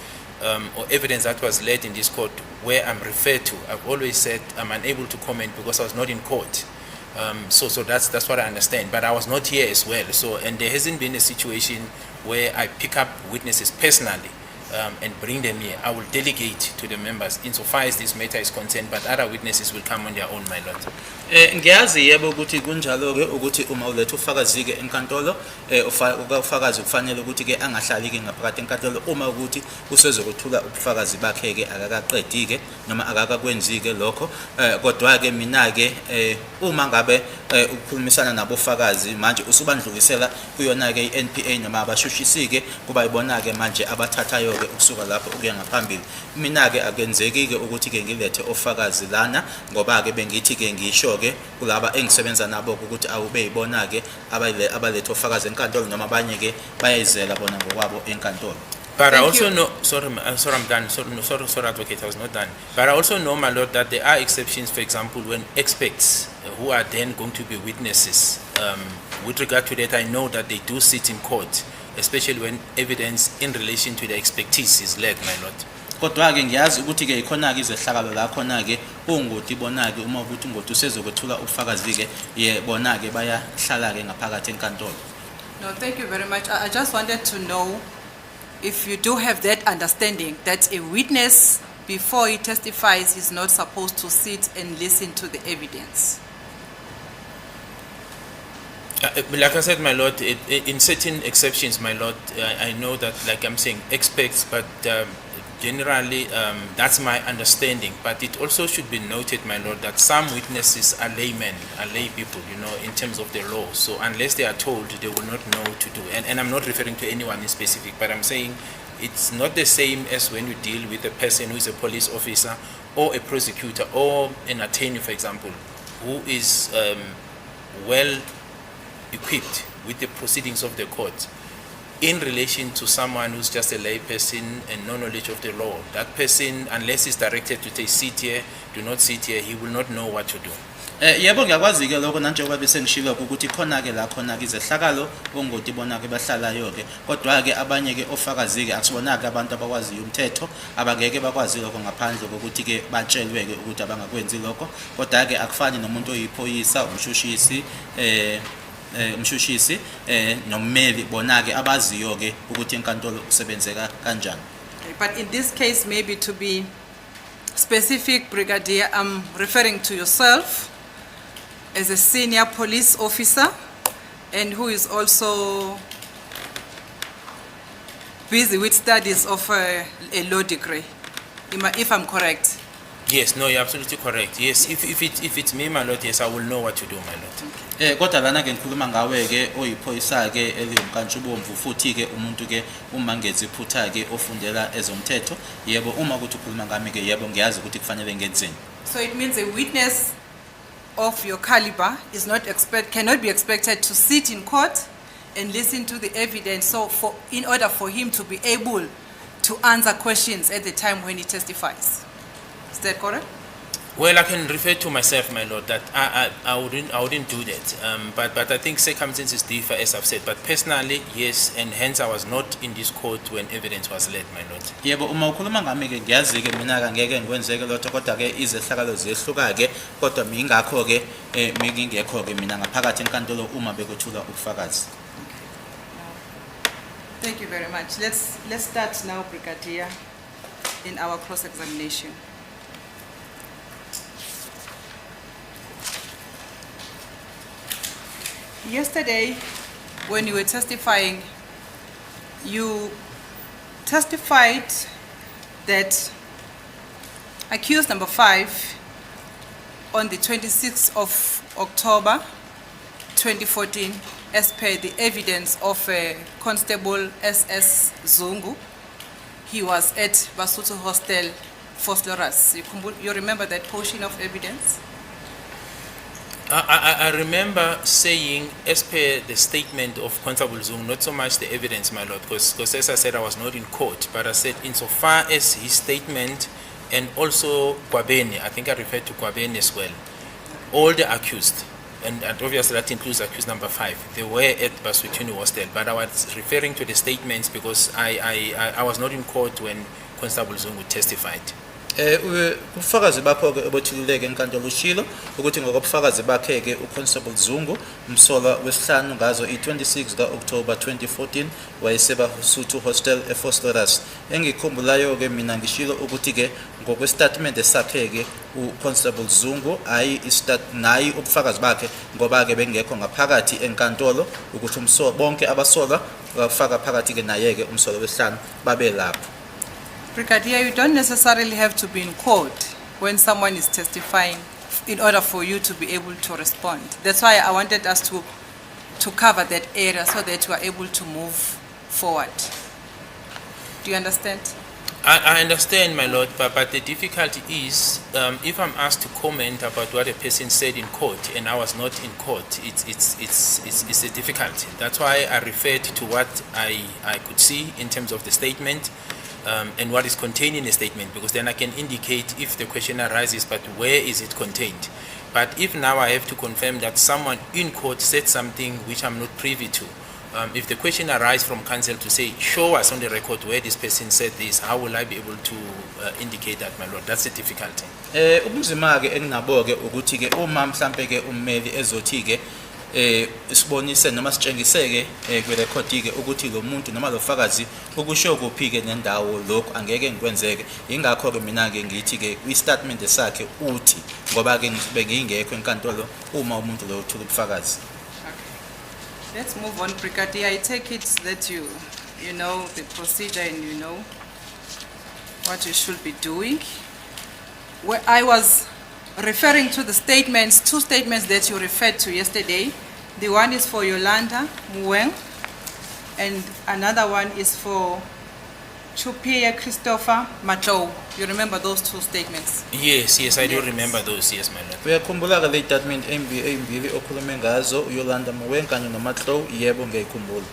or evidence that was led in this court where I'm referred to, I've always said I'm unable to comment because I was not in court. So that's what I understand. But I was not here as well. And there hasn't been a situation where I pick up witnesses personally and bring them here. I will delegate to the members insofar as this matter is concerned, but other witnesses will come on their own, my lord. Ngiyazi yebo ukuthi kunjalo-ke ukuthi uma uletha ufakazi-ke enkantolo ufakazi kufanele ukuthi-ke angahlali-ke ngaphakathi enkantolo uma ukuthi usezokuthula ubufakazi bakhe-ke akakaqedi-ke noma akakakwenzi-ke lokho. Kodwa-ke mina-ke uma ngabe ukukhulumisana nabofakazi manje usubandlulisela kuyona-ke i-NPA noma abashushisi-ke kuba ibona-ke manje abathathayo-ke ukusuka lapho ukuya ngaphambili. Mina-ke akenzeki-ke ukuthi-ke ngilethe ofakazi lana ngoba-ke bengithi-ke ngisho-ke kulaba engisebenza nabo ukuthi awube yibona-ke abalethe ofakazi enkantolo noma abanye-ke bayayizela bona ngokwabo enkantolo. But I also know, sorry, I'm done. Sorry, advocate, I was not done. But I also know, my lord, that there are exceptions, for example, when experts who are then going to be witnesses. With regard to that, I know that they do sit in court, especially when evidence in relation to their expertise is led, my lord. Kodwa-ke ngiyazi ukuthi-ke ikhona-ke izehlakalo la khona-ke ungoti bona-ke uma ukuthi ungoti usezokwethula ubufakazi-ke bona-ke bayahlala-ke ngaphakathi enkantolo. No, thank you very much. I just wanted to know if you do have that understanding that a witness, before he testifies, is not supposed to sit and listen to the evidence. Like I said, my lord, in certain exceptions, my lord, I know that, like I'm saying, experts, but generally that's my understanding. But it also should be noted, my lord, that some witnesses are laymen, are lay people, in terms of the law. So unless they are told, they will not know what to do. And I'm not referring to anyone in specific, but I'm saying it's not the same as when you deal with a person who is a police officer or a prosecutor or an attorney, for example, who is well equipped with the proceedings of the court in relation to someone who's just a lay person and no knowledge of the law. That person, unless he's directed to say sit here, do not sit here, he will not know what to do. Yebo ngiyakwazi-ke lokho nanjengoba bese ngishilo ukuthi khona-ke la khona-ke izehlakalo ongoti bona-ke bahlalayo-ke kodwa-ke abanye-ke ofakazi-ke akusibona-ke abantu abakwaziyo umthetho abangeke bakwazi lokho ngaphandle kokuthi-ke batshelwe-ke ukuthi abangakwenzi lokho kodwa-ke akufani nomuntu oyiphoyisa umshushisi umshushisi nommeli bona-ke abaziyo-ke ukuthi enkantolo kusebenzeka kanjani. But in this case, maybe to be specific, Brigadier, I'm referring to yourself as a senior police officer and who is also busy with studies of a law degree, if I'm correct. Yes, no, you're absolutely correct. Yes, if it's me, my lord, yes, I will know what to do, my lord. Kodwa lana ke ngikhuluma ngawe-ke oyiphoyisa-ke eliwumkantshubomvu futhi-ke umuntu-ke uma ngenza iphutha-ke ofundela ezomthetho, yebo uma ukuthi ukhuluma ngami-ke yebo ngiyazi ukuthi kufanele ngenzeni. So it means a witness of your caliber is cannot be expected to sit in court and listen to the evidence. So in order for him to be able to answer questions at the time when he testifies. Is that correct? Well, I can refer to myself, my lord, that I wouldn't do that. But I think circumstances differ, as I've said. But personally, yes, and hence I was not in this court when evidence was led, my lord. Yebo uma ukhuluma ngami-ke ngiyazi-ke mina-ke ngeke ngikwenzeke lotho kodwa-ke izehlakalo ziyehluka-ke kodwa mingakho-ke mingingekho-ke mina ngaphakathi enkantolo uma bekuthula ubufakazi. Thank you very much. Let's start now, Brigadier, in our cross-examination. Yesterday, when you were testifying, you testified that accused number 5 on the 26th of October 2014, as per the evidence of Constable S.S. Zungu, he was at Basuto Hostel, Fosloras. You remember that portion of evidence? I remember saying, as per the statement of Constable Zungu, not so much the evidence, my lord, because as I said, I was not in court, but I said insofar as his statement and also Kwabene, I think I referred to Kwabene as well, all the accused, and obviously that includes accused number 5, they were at Basutini Hostel, but I was referring to the statements because I was not in court when Constable Zungu testified. Ubufakazi bakho-ke obuthululeke enkantolo ushilo ukuthi ngokobufakazi bakhe-ke uConstable Zungu umsolwa wesihlanu ngazo i-26 ka-October 2014 wayesebasuthu hostel eFosloras. Engikhumbulayo-ke mina ngishilo ukuthi-ke ngokwesitatimende sakhe-ke uConstable Zungu nayi ubufakazi bakhe ngoba-ke bengekho ngaphakathi enkantolo ukuthi bonke abasolwa bafaka phakathi-ke naye-ke umsolwa wesihlanu babe lapho. Brigadier, you don't necessarily have to be in court when someone is testifying in order for you to be able to respond. That's why I wanted us to cover that area so that you are able to move forward. Do you understand? I understand, my lord, but the difficulty is if I'm asked to comment about what a person said in court and I was not in court, it's a difficulty. That's why I referred to what I could see in terms of the statement. And what is contained in a statement, because then I can indicate if the question arises, but where is it contained? But if now I have to confirm that someone in court said something which I'm not privy to, if the question arises from counsel to say, show us on the record where this person said this, how will I be able to indicate that, my lord? That's the difficulty. Ubunzima-ke enginabo-ke ukuthi-ke uma mhlampe-ke ummeli ezothi-ke isibonise noma sitshengiseke kwirekhodi-ke ukuthi lo muntu noma lo fakazi ukusho kuphi-ke nendawo lokhu angeke ngikwenzeke. Ingakho-ke mina-ke ngithi-ke kwi-statement sakhe uthi ngoba-ke bengingekho enkantolo uma umuntu lo uthula ubufakazi. Okay. Let's move on, Brigadier. I take it that you know the procedure and you know what you should be doing. Where I was referring to the statements, 2 statements that you referred to yesterday. The one is for Yolanda Muweng, and another one is for Chupia Christopher Matou. You remember those 2 statements? Yes, I do remember those, yes, my lord. Uyakhumbula-ke le statement ezimbili okhulume ngazo uYolanda Muweng kanye noMatou? Yebo ngiyayikhumbula.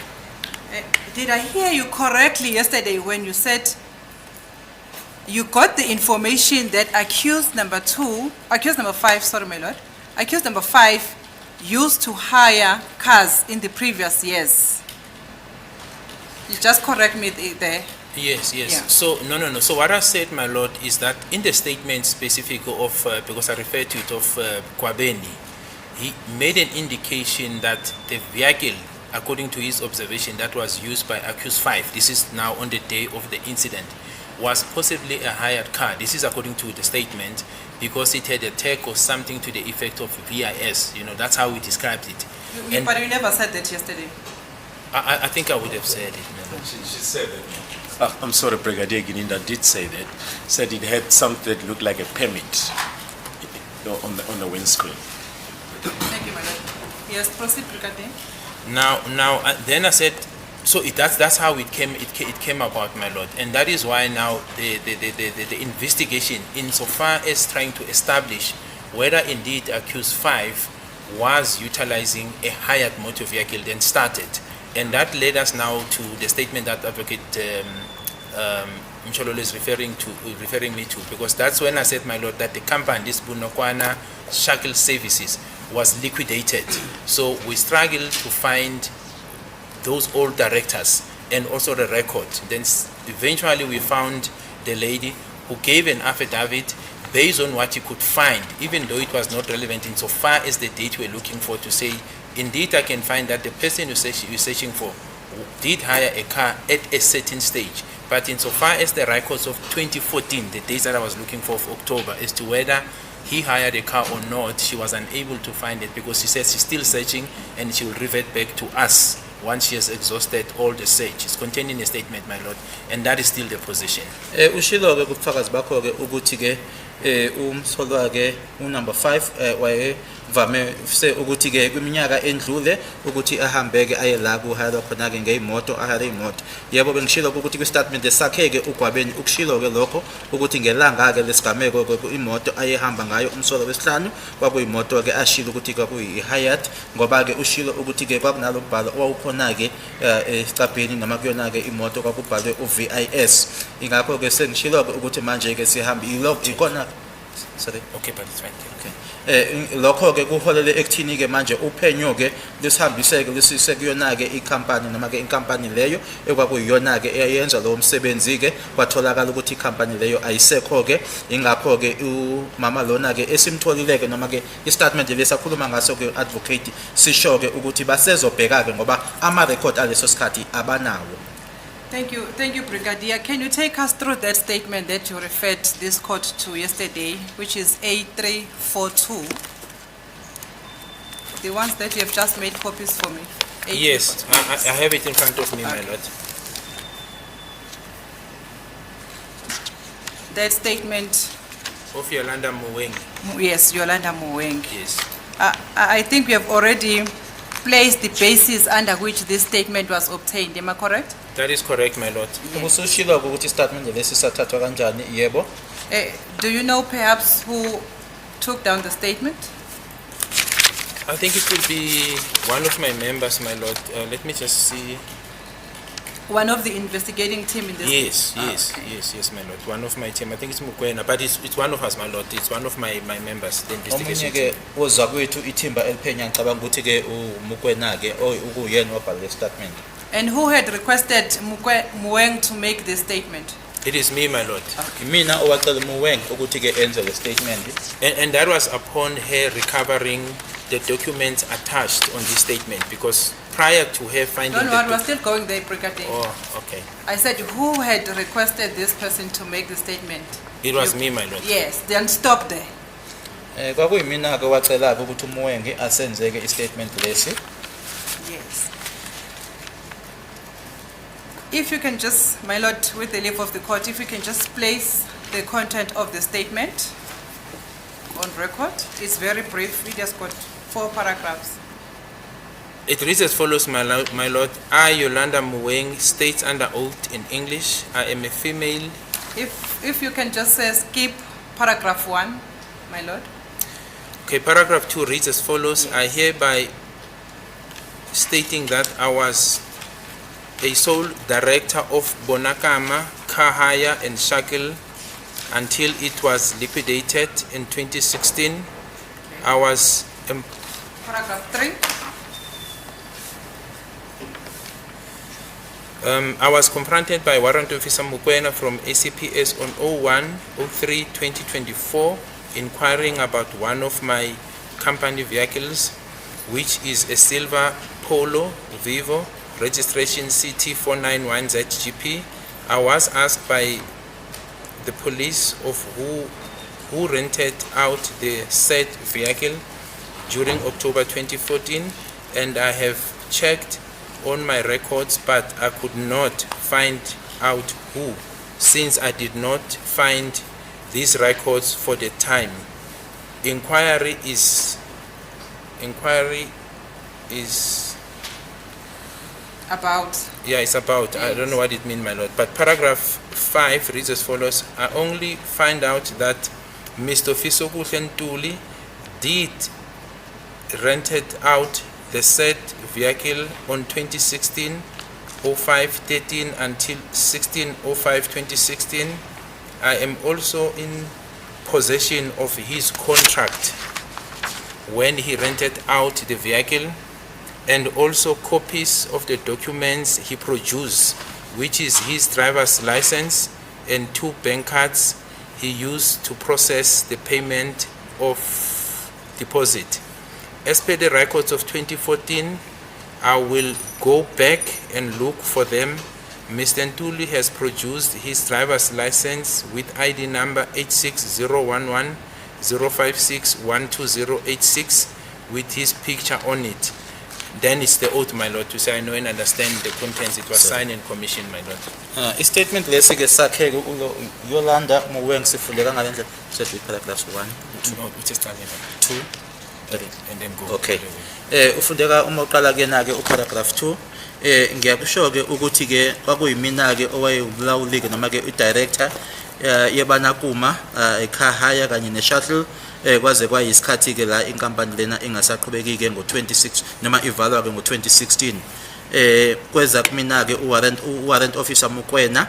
Did I hear you correctly yesterday when you said you got the information that accused number 5, sorry my lord, accused number 5 used to hire cars in the previous years? You just correct me there. Yes. Yeah. So, no. So what I said, my lord, is that in the statement specific of, because I referred to it of Kwabeni, he made an indication that the vehicle, according to his observation, that was used by accused 5, this is now on the day of the incident, was possibly a hired car. This is according to the statement, because it had a tag or something to the effect of VIS. You know, that's how we described it. And But you never said that yesterday. I think I would have said it. She said that. I'm sorry, Brigadier Gininda did say that. Said it had something that looked like a permit on the windscreen. Thank you, my lord. Yes, proceed, Brigadier. Now, then I said, so that's how it came about, my lord, and that is why now the investigation, insofar as trying to establish whether indeed accused 5 was utilizing a hired motor vehicle, then started, and that led us now to the statement that Advocate Mchololo is referring me to, because that's when I said, my lord, that the company, this Bunokwana Shuttle Services, was liquidated. So we struggled to find those old directors and also the record. Then eventually we found the lady who gave an affidavit based on what you could find, even though it was not relevant insofar as the date we're looking for, to say, indeed I can find that the person you're searching for did hire a car at a certain stage. But insofar as the records of 2014, the dates that I was looking for October, as to whether he hired a car or not, she was unable to find it, because she says she's still searching and she will revert back to us once she has exhausted all the search. It's contained in a statement, my lord, and that is still the position. Ushilo-ke kubufakazi bakho-ke ukuthi-ke umsolwa-ke unumber 5 wayevame ukuthi-ke kwiminyaka endlule ukuthi ahambeke aye la kuhayelwa khona-ke ngeyimoto, ahayele imoto. Yebo, bengishilo ukuthi kwi-statement sakhe-ke uGwabeni ukushilo-ke lokho ukuthi ngelanga-ke lesigameko-ke imoto ayehamba ngayo umsolwa wesihlanu kwakuyimoto-ke ashilo ukuthi kwakuyi-hired, ngoba-ke ushilo ukuthi-ke kwakunalo mbhalo owawukhona-ke esicabheni noma kuyona-ke imoto kwakubhalwe u-VIS. Ingakho-ke sengishilo-ke ukuthi manje-ke sihamba ikona. Sorry. Okay, but it's fine. Okay. Lokho-ke kuholele ekuthini-ke manje uphenyo-ke lisihambiseke lisise kuyona-ke ikhampani noma-ke inkampani leyo ekwakuyiyona-ke eyenza lowo msebenzi-ke, kwatholakala ukuthi ikhampani leyo ayisekho-ke. Ingakho-ke umama lona-ke esimtholile-ke noma-ke istatement lesakhuluma ngaso-ke advocate sisho-ke ukuthi basezobheka-ke ngoba ama-record aleso sikhathi abanawo. Thank you, Brigadier. Can you take us through that statement that you referred this court to yesterday, which is A342? The ones that you have just made copies for me. Yes, I have it in front of me, my lord. That statement, Of Yolanda Muweng. yes, Yolanda Muweng. Yes. I think we have already placed the basis under which this statement was obtained. Am I correct? That is correct, my lord. Ubusushilo-ke ukuthi istatement lesi sathathwa kanjani. Yebo. Do you know perhaps who took down the statement? I think it will be one of my members, my lord. Let me just see. One of the investigating team in this? Yes, my lord. One of my team. I think it's Mukwena, but it's one of us, my lord. It's one of my members, the investigation Omunye-ke team. ozakwethu ithimba eliphenya ngicabanga ukuthi-ke uMukwena-ke ukuyena wabhala le statement. And who had requested Muweng to make this statement? It is me, my lord. Mina owacela uMuweng ukuthi-ke enze le statement. And that was upon her recovering the documents attached on this statement, because prior to her finding Don't worry, we're still going there, Brigadier. Oh, okay. I said, who had requested this person to make the statement? It was me, my lord. Yes, then stop there. Kwakuyimina-ke wacela-ke ukuthi uMuweng asenzeke istatement lesi. Yes. If you can just, my lord, with the leave of the court, if you can just place the content of the statement on record. It's very brief. We just got 4 paragraphs. It reads as follows, my lord. I, Yolanda Muweng, states under oath in English, I am a female. If you can just skip paragraph 1, my lord. Okay, paragraph 2 reads as follows. Yes. I hereby stating that I was a sole director of Bonakama, Car Hire and Shuttle until it was liquidated in 2016. Okay. I was... paragraph 3. I was confronted by Warrant Officer Mukwena from ACPS on 01/03/2024, inquiring about one of my company vehicles, which is a silver Polo Vivo, registration CT491ZGP. I was asked by the police of who rented out the said vehicle during October 2014, and I have checked on my records, but I could not find out who, since I did not find these records for the time. Inquiry is About, yeah, it's about, I don't know what it means, my lord, but paragraph 5 reads as follows. I only find out that Mr. Fisokuhle Ntuli did rented out the said vehicle on 2016-05-13 until 16-05-2016. I am also in possession of his contract when he rented out the vehicle, and also copies of the documents he produced, which is his driver's license and 2 bank cards he used to process the payment of deposit. As per the records of 2014, I will go back and look for them. Mr. Ntuli has produced his driver's license with ID number 86011-056-12086 with his picture on it. Then it's the oath, my lord, to say I know and understand the contents. It was signed and commissioned, my lord. I-statement lesi ke sakheke Yolanda Muweng sifundeka ngalendlela set with paragraphs 1 No, it is starting 2 and then go. Okay. Ufundeka uma uqala ke na ke paragraph 2 ngiyakusho ke ukuthi ke kwakuyimina ke owayewulawuli ke noma ke i-director yebanakuma ekhaya kanye ne-shuttle kwaze kwayisikhathi ke la inkampani lena ingasaqhubeki ke ngo-26 noma ivalwa ke ngo-2016 kweza kumina ke warrant officer Mukwena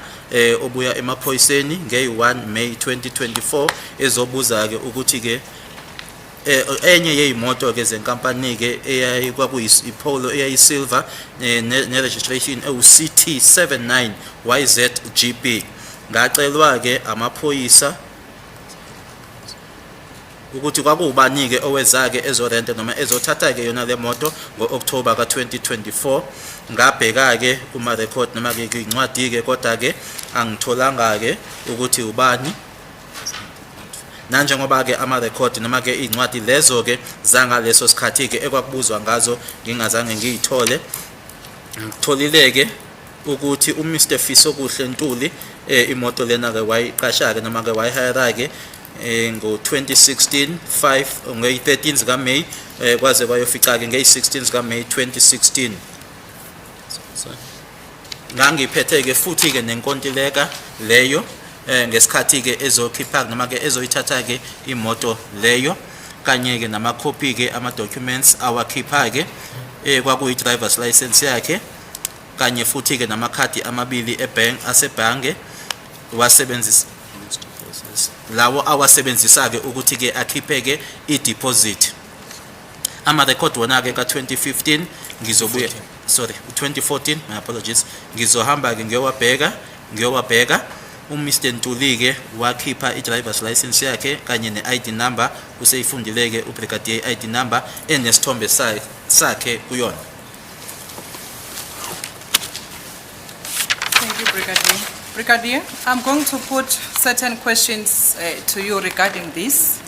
obuya emaphoyiseni nge-1 May 2024 ezobuza ke ukuthi ke enye yeyimoto ke zenkampani ke eyayikwakuyi-Polo eyayisilver ne-registration ewu-CT79 YZGP. Ngacelwa ke amaphoyisa ukuthi kwakuwubani ke oweza ke ezorente noma ezothatha ke yona le moto ngo-October ka-2024. Ngabheka ke kuma record noma ke incwadi ke kodwa ke angitholanga ke ukuthi ubani, nanjengoba ke ama record noma ke incwadi lezo ke zangaleso sikhathi ke ekwakubuzwa ngazo ngingazange ngiyithole. Ngitholile ke ukuthi uMr Fisokuhle Ntuli imoto lena ke wayiqasha ke noma ke wayihire ke ngo-2016 nge-13 zika May kwaze kwayofica ke nge-16 zika May 2016. Ngangiphethe ke futhi ke nenkontileka leyo ngesikhathi ke ezokhipha noma ke ezoyithatha ke imoto leyo kanye ke namakhophi ke ama-documents awakhipha ke kwakuyi-driver's license yakhe kanye futhi ke namakhadi amabili asebhange wasebenzisa lawo awasebenzisa ke ukuthi ke akhiphe ke i-deposit. Ama-record wona ke ka-2015 ngizobuye 2014, my apologies, ngizohamba ke ngiyowabheka uMr Ntuli ke wakhipha i-driver's license yakhe kanye ne-ID number useyifundile ke ubrigadier ID number enesithombe sakhe kuyona. thank you, Brigadier. Brigadier, I'm going to put certain questions to you regarding this,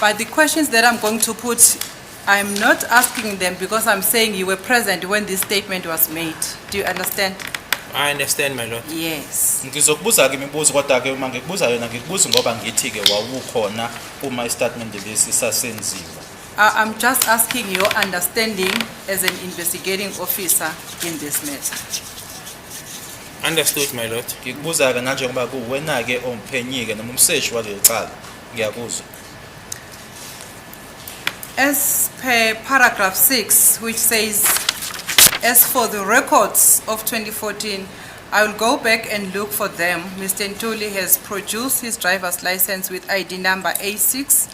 but the questions that I'm going to put, I'm not asking them because I'm saying you were present when this statement was made. Do you understand? I understand, my lord. Yes. Ngizokubuza ke imibuzo kodwa ke uma ngikubuza yona ngikubuza ngoba ngithi ke wawukhona uma i-statement lesi sasenziwa. I'm just asking your understanding as an investigating officer in this matter. Understood, my lord. Ngikubuza ke nanjengoba kuwena ke omphenyi ke noma umseshi waleli cala. Ngiyakuzwa. As per paragraph 6, which says, as for the records of 2014, I will go back and look for them. Mr. Ntuli has produced his driver's license with ID number A6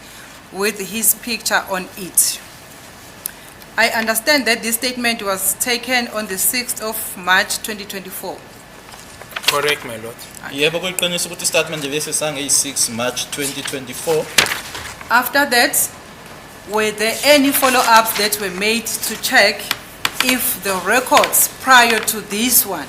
with his picture on it. I understand that this statement was taken on the 6th of March 2024. Correct, my lord. Yebo kuyiqinisa ukuthi i-statement lesi sange-6 March 2024. After that, were there any follow-ups that were made to check if the records prior to this one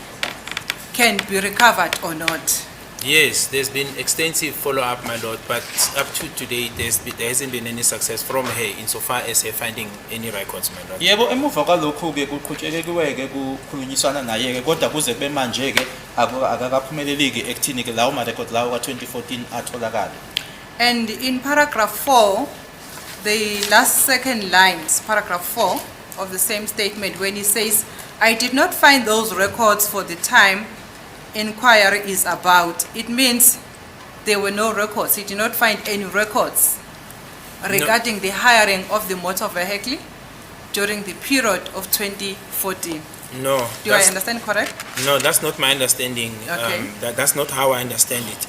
can be recovered or not? Yes, there's been extensive follow-up, my lord, but up to today, there hasn't been any success from her insofar as her finding any records, my lord. Yebo emuva kwalokhu-ke kuqhutshekiwe-ke kukhulunyiswana naye-ke kodwa kuze kube manje-ke akakaphumeleli-ke ekuthini-ke lawo marekhodi lawo ka-2014 atholakala. And in paragraph 4, the last second lines, paragraph 4 of the same statement, when he says, I did not find those records for the time inquiry is about, it means there were no records. He did not find any records regarding the hiring of the motor vehicle during the period of 2014. No. Do I understand correct? No, that's not my understanding. Okay. That's not how I understand it.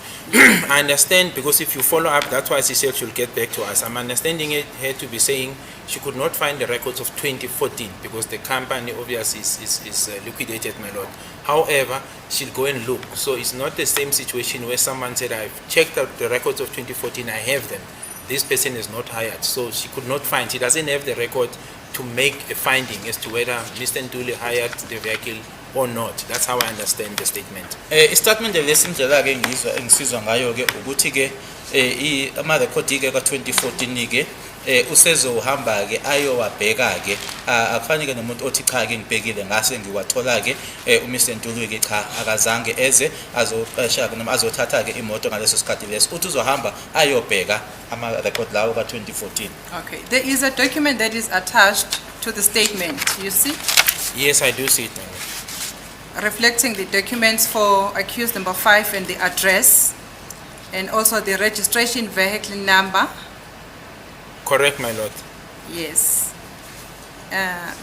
I understand because if you follow up, that's why she said she'll get back to us. I'm understanding her to be saying she could not find the records of 2014 because the company obviously is liquidated, my lord. However, she'll go and look. So it's not the same situation where someone said, I've checked out the records of 2014, I have them. This person is not hired. So she could not find, she doesn't have the record to make a finding as to whether Mr. Ntuli hired the vehicle or not. That's how I understand the statement. Istatement lesindlela-ke engisizwa ngayo-ke ukuthi-ke amarekhodi-ke ka-2014-ke usezohamba-ke ayowabheka-ke akufanele nomuntu othi cha-ke ngibhekile ngase ngiwathola-ke uMr. Ntuli-ke cha akazange eze azoqesha-ke noma azothatha-ke imoto ngaleso sikhathi leso uthi uzohamba ayobheka amarekhodi lawo ka-2014. Okay, there is a document that is attached to the statement, you see? Yes, I do see it, my lord. Reflecting the documents for accused number 5 and the address, and also the registration vehicle number. Correct, my lord. Yes.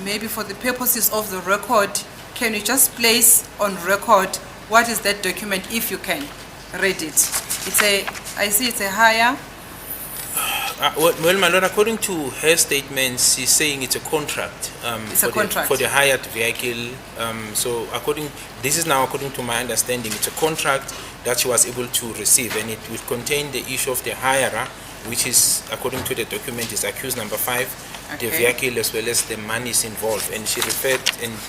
Maybe for the purposes of the record, can you just place on record what is that document if you can read it? I see it's a hire. Well, my lord, according to her statements, she's saying it's a contract. It's a contract. For the hired vehicle. So this is now according to my understanding, it's a contract that she was able to receive, and it will contain the issue of the hirer, which is, according to the document, is accused number 5, the vehicle as well as the monies involved. And she referred,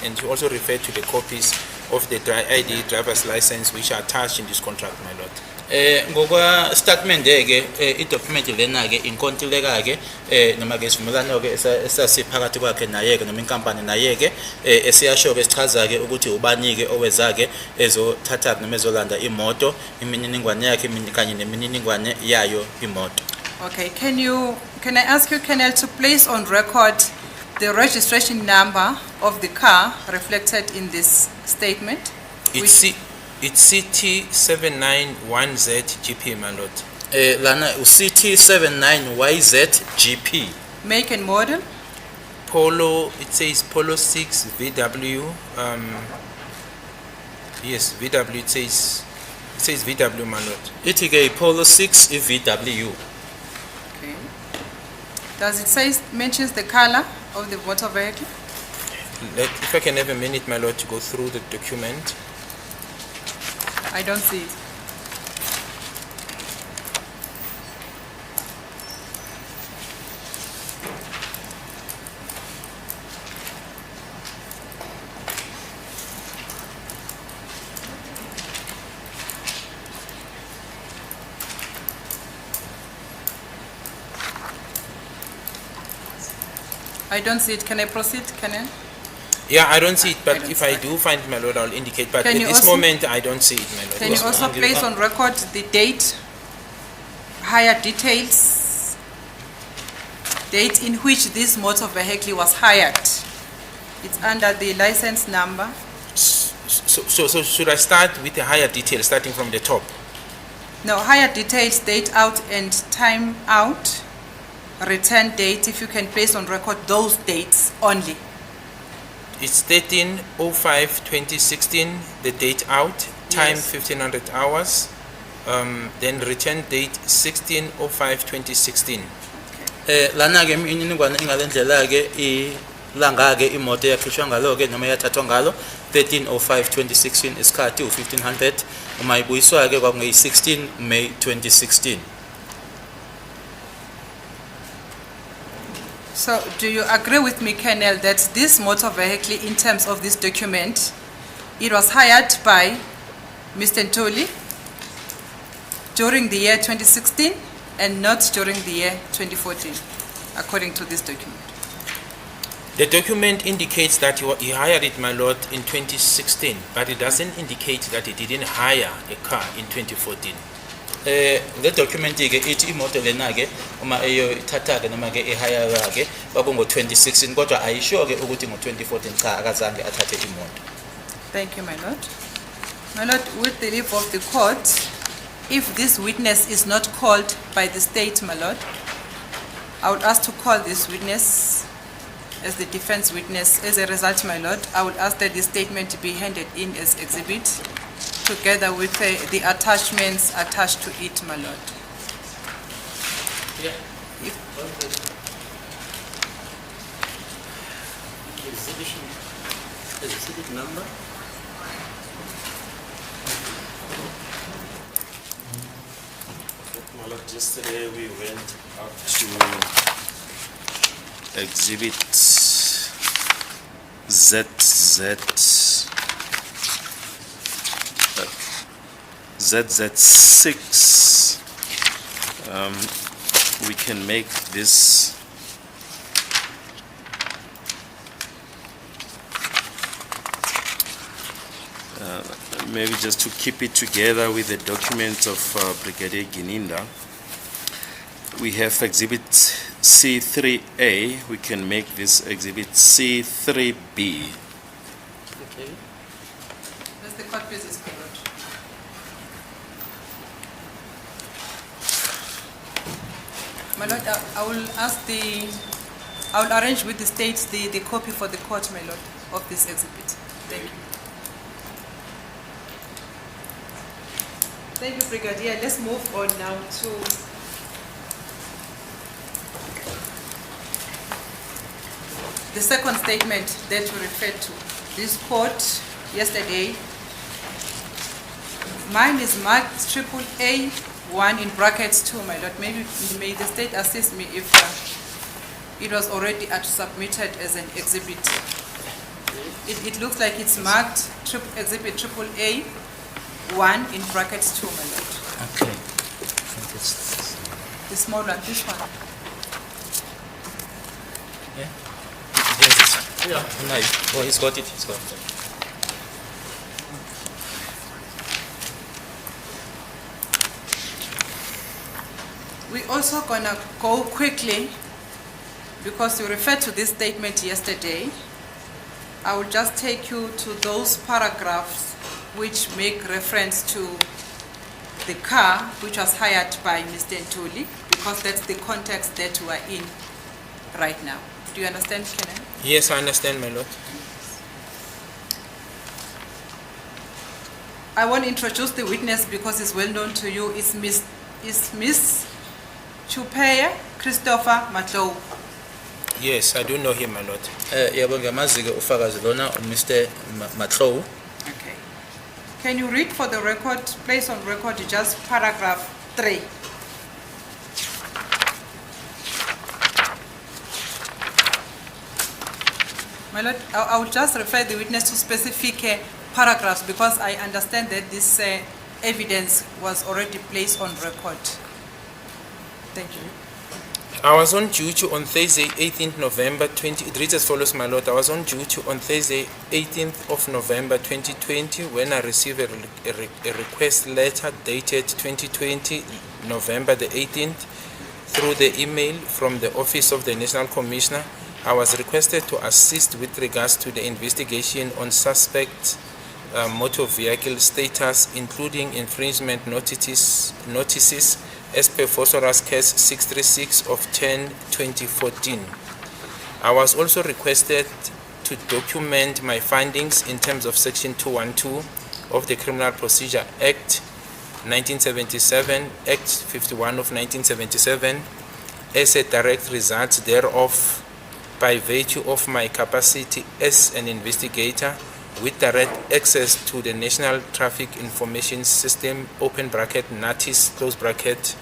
and she also referred to the copies of the ID driver's license, which are attached in this contract, my lord. Ngokwa statement-ke i-document lena-ke inkontileka-ke noma-ke isivumelwano-ke esasiphakathi kwakhe naye-ke noma inkampani naye-ke esiyasho-ke sichaza-ke ukuthi ubani-ke oweza-ke ezothatha noma ezolanda imoto imininingwane yakhe kanye nemininingwane yayo imoto. Okay, can I ask you, Colonel, to place on record the registration number of the car reflected in this statement? It's CT791ZGP, my lord. Lana CT79YZ GP. Make and model? Polo, it says Polo 6 VW. Yes, VW, it says VW, my lord. It is a Polo 6 VW. Okay. Does it say, mentions the color of the motor vehicle? If I can have a minute, my lord, to go through the document. I don't see it. I don't see it. Can I proceed, Colonel? Yeah, I don't see it, but don't if see I it. do find it, my lord, I'll indicate. But Can at you this also- moment, I don't see it, my lord. Can you also place on record the date, hire details, date in which this motor vehicle was hired? It's under the license number. So should I start with the higher detail, starting from the top? No, hire details, date out and time out, return date, if you can place on record those dates only. It's 13/05/2016, the date out, time Yes. 1500 hours, then return date 16/05/2016. Lana-ke imininingwane ingalendlela-ke ilanga-ke imoto yakhishwa ngalo-ke noma yathathwa ngalo 13/05/2016 isikhathi u-1500 uma ibuyiswa-ke kwakungeyi-16 May 2016. So do you agree with me, Colonel, that this motor vehicle, in terms of this document, it was hired by Mr. Ntuli during the year 2016 and not during the year 2014, according to this document? The document indicates that he hired it, my lord, in 2016, but it doesn't indicate that he didn't hire a car in 2014. Le document ke ithi imoto lena ke uma eyothatha ke noma ke ehire ke bakungo 2016 kodwa ayisho ke ukuthi ngo 2014 cha akazange athathe imoto. Thank you, my lord. My lord, with the leave of the court, if this witness is not called by the state, my lord, I would ask to call this witness as the defense witness. As a result, my lord, I would ask that the statement be handed in as exhibit, together with the attachments attached to it, my lord. Yeah. If- Exhibit number? Well, yesterday we went up to exhibit ZZ6. We can make this maybe just to keep it together with the document of Brigadier Gininda. We have exhibit C3A. We can make this exhibit C3B. Okay. That's the court business, my lord. My lord, I will arrange with the state the copy for the court, my lord, of this exhibit. Thank you. Thank you, Brigadier. Let's move on now to the second statement that we referred to. This court yesterday, mine is marked AAA1 in brackets 2, my lord. Maybe may the state assist me if it was already submitted as an exhibit. It looks like it's marked exhibit AAA1 in brackets 2, my lord. Okay. The small one, this one. Yeah. Nice. Oh, he's got it. He's got it. We're also gonna go quickly because you referred to this statement yesterday. I will just take you to those paragraphs which make reference to the car which was hired by Mr. Ntuli, because that's the context that we are in right now. Do you understand, Kenan? Yes, I understand, my lord. I want to introduce the witness because it's well known to you. It's Miss Chupeya Christopher Matlow. Yes, I do know him, my lord. Yebo ngiyamazi ke ufakazi lona Mr. Matlow. Okay. Can you read for the record, place on record, just paragraph 3? My lord, I will just refer the witness to specific paragraphs because I understand that this evidence was already placed on record. Thank you. I was on duty on Thursday, 18th November 20. It reads as follows, my lord. I was on duty on Thursday, 18th of November 2020 when I received a request letter dated 2020 November the 18th through the email from the Office of the National Commissioner. I was requested to assist with regards to the investigation on suspect motor vehicle status, including infringement notices as per Phosphorus Case 636 of 10/2014. I was also requested to document my findings in terms of Section 212 of the Criminal Procedure Act 1977, Act 51 of 1977, as a direct result thereof by virtue of my capacity as an investigator with direct access to the National Traffic Information System, open bracket, NATIS, close bracket,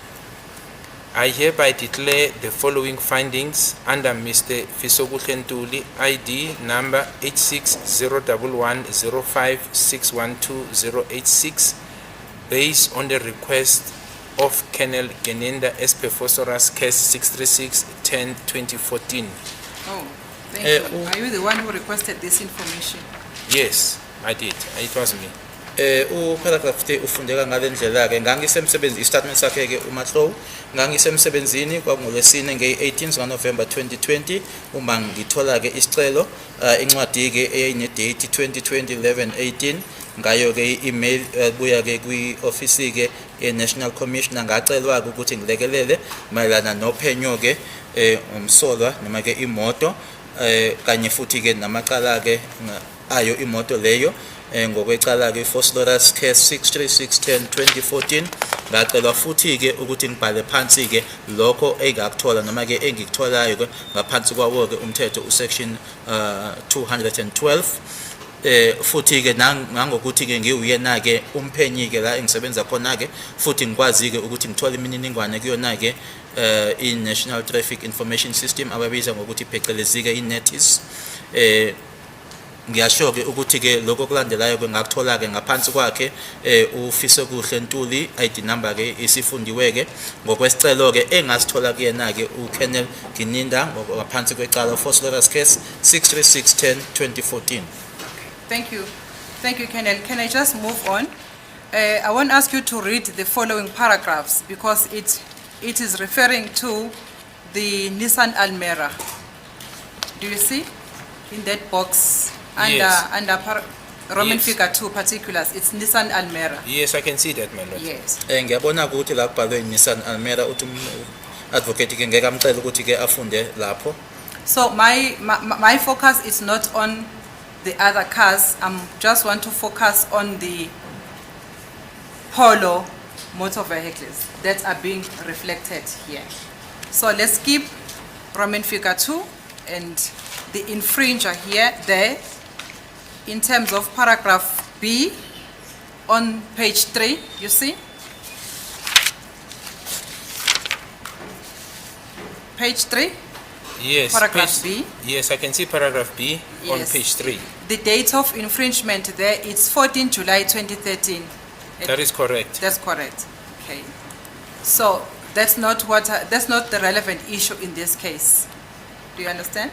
I hereby declare the following findings under Mr. Fisokuhle Ntuli, ID number 8601105612086, based on the request of Colonel Geninda S. Perfosaurus, case 636-10-2014. Oh, thank you. Are you the one who requested this information? Yes, I did. It was me. Paragraph 3 ufundeka ngale ndlela ke ngangisemsebenzi istatement sakhe ke uMahlow ngangisemsebenzini kwangolesine nge-18 November 2020 uma ngithola ke isicelo incwadi ke eyine date 2020-11-18 ngayo ke email buya ke kwi-office ke ye-National Commissioner ngacelwa ukuthi ngilekelele mayelana nophenyo ke umsolwa noma ke imoto kanye futhi ke namacala ke ayo imoto leyo ngokwecala ke Foslorus case 636-10-2014 ngacelwa futhi ke ukuthi ngibhale phansi ke lokho engakuthola noma ke engikutholayo ke ngaphansi kwawo ke umthetho usection 212 futhi ke nangokuthi ke ngiwuyena ke umphenyi ke la engisebenza khona ke futhi ngikwazi ke ukuthi ngithola imininingwane kuyona ke i-National Traffic Information System ababiza ngokuthi phecelezi ke i-NETIS ngiyasho ke ukuthi ke lokho kulandelayo ke ngakuthola ke ngaphansi kwakhe uFisokuhle Ntuli ID number ke isifundiwe ke ngokwesicelo ke engasithola kuyena ke uKolonel Geninda ngaphansi kwecala Foslorus case 636-10-2014. Thank you. Thank you, Colonel. Can I just move on? I want to ask you to read the following paragraphs because it is referring to the Nissan Almera. Do you see in that box under Yes. Roman Yes. figure 2 particulars? It's Nissan Almera. Yes, I can see that, my lord. Yes. Ngiyabona ukuthi la kubhalwe Nissan Almera uthi advocate ke ngeke amcela ukuthi ke afunde lapho. So my focus is not on the other cars. Just want to focus on the Polo motor vehicles that are being reflected here. So let's skip Roman figure 2 and the infringer there in terms of paragraph B on page 3, you see? Page 3? Yes. Paragraph page- B. Yes, I can see paragraph B on Yes. page 3. The date of infringement there is 14 July 2013. That is correct. That's correct. Okay. So that's not the relevant issue in this case. Do you understand?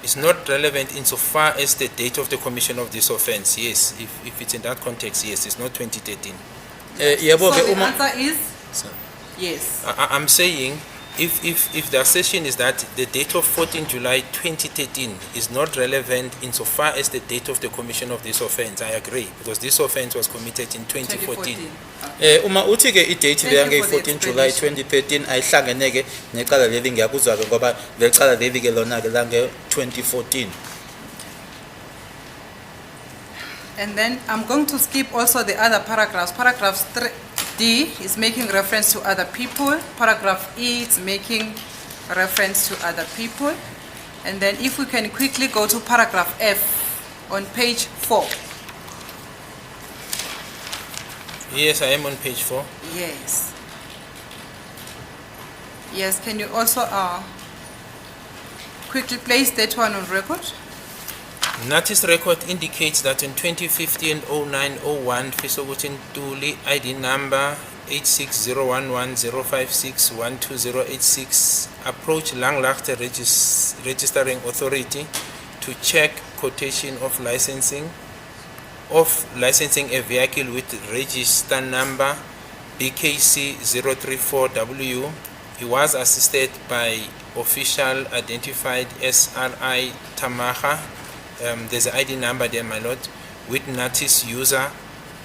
It's not relevant insofar as the date of the commission of this offense. Yes, if it's in that context, yes, it's not 2013. Yebo So ke the uma answer is yes. I'm saying if the assertion is that the date of 14 July 2013 is not relevant insofar as the date of the commission of this offense, I agree, because this offense was committed in 2014. uma uthi ke i-date leya Thank you for the nge-14 July 2013 ayihlangene ke necala leli ngiyakuzwa ke ngoba lecala leli ke lona ke la nge-2014. And then I'm going to skip also the other paragraphs. Paragraph D is making reference to other people. Paragraph E is making reference to other people. And then if we can quickly go to paragraph F on page 4. Yes, I am on page 4. Yes. Yes, can you also quickly place that one on record? NATI's record indicates that in 2015-09-01, Fisokuhle Ntuli, ID number 8601105612086, approached Langlaagte Registering Authority to check quotation of licensing a vehicle with register number BKC 034W. He was assisted by official identified SRI Tamaha. There's an ID number there, my lord, with NATI's user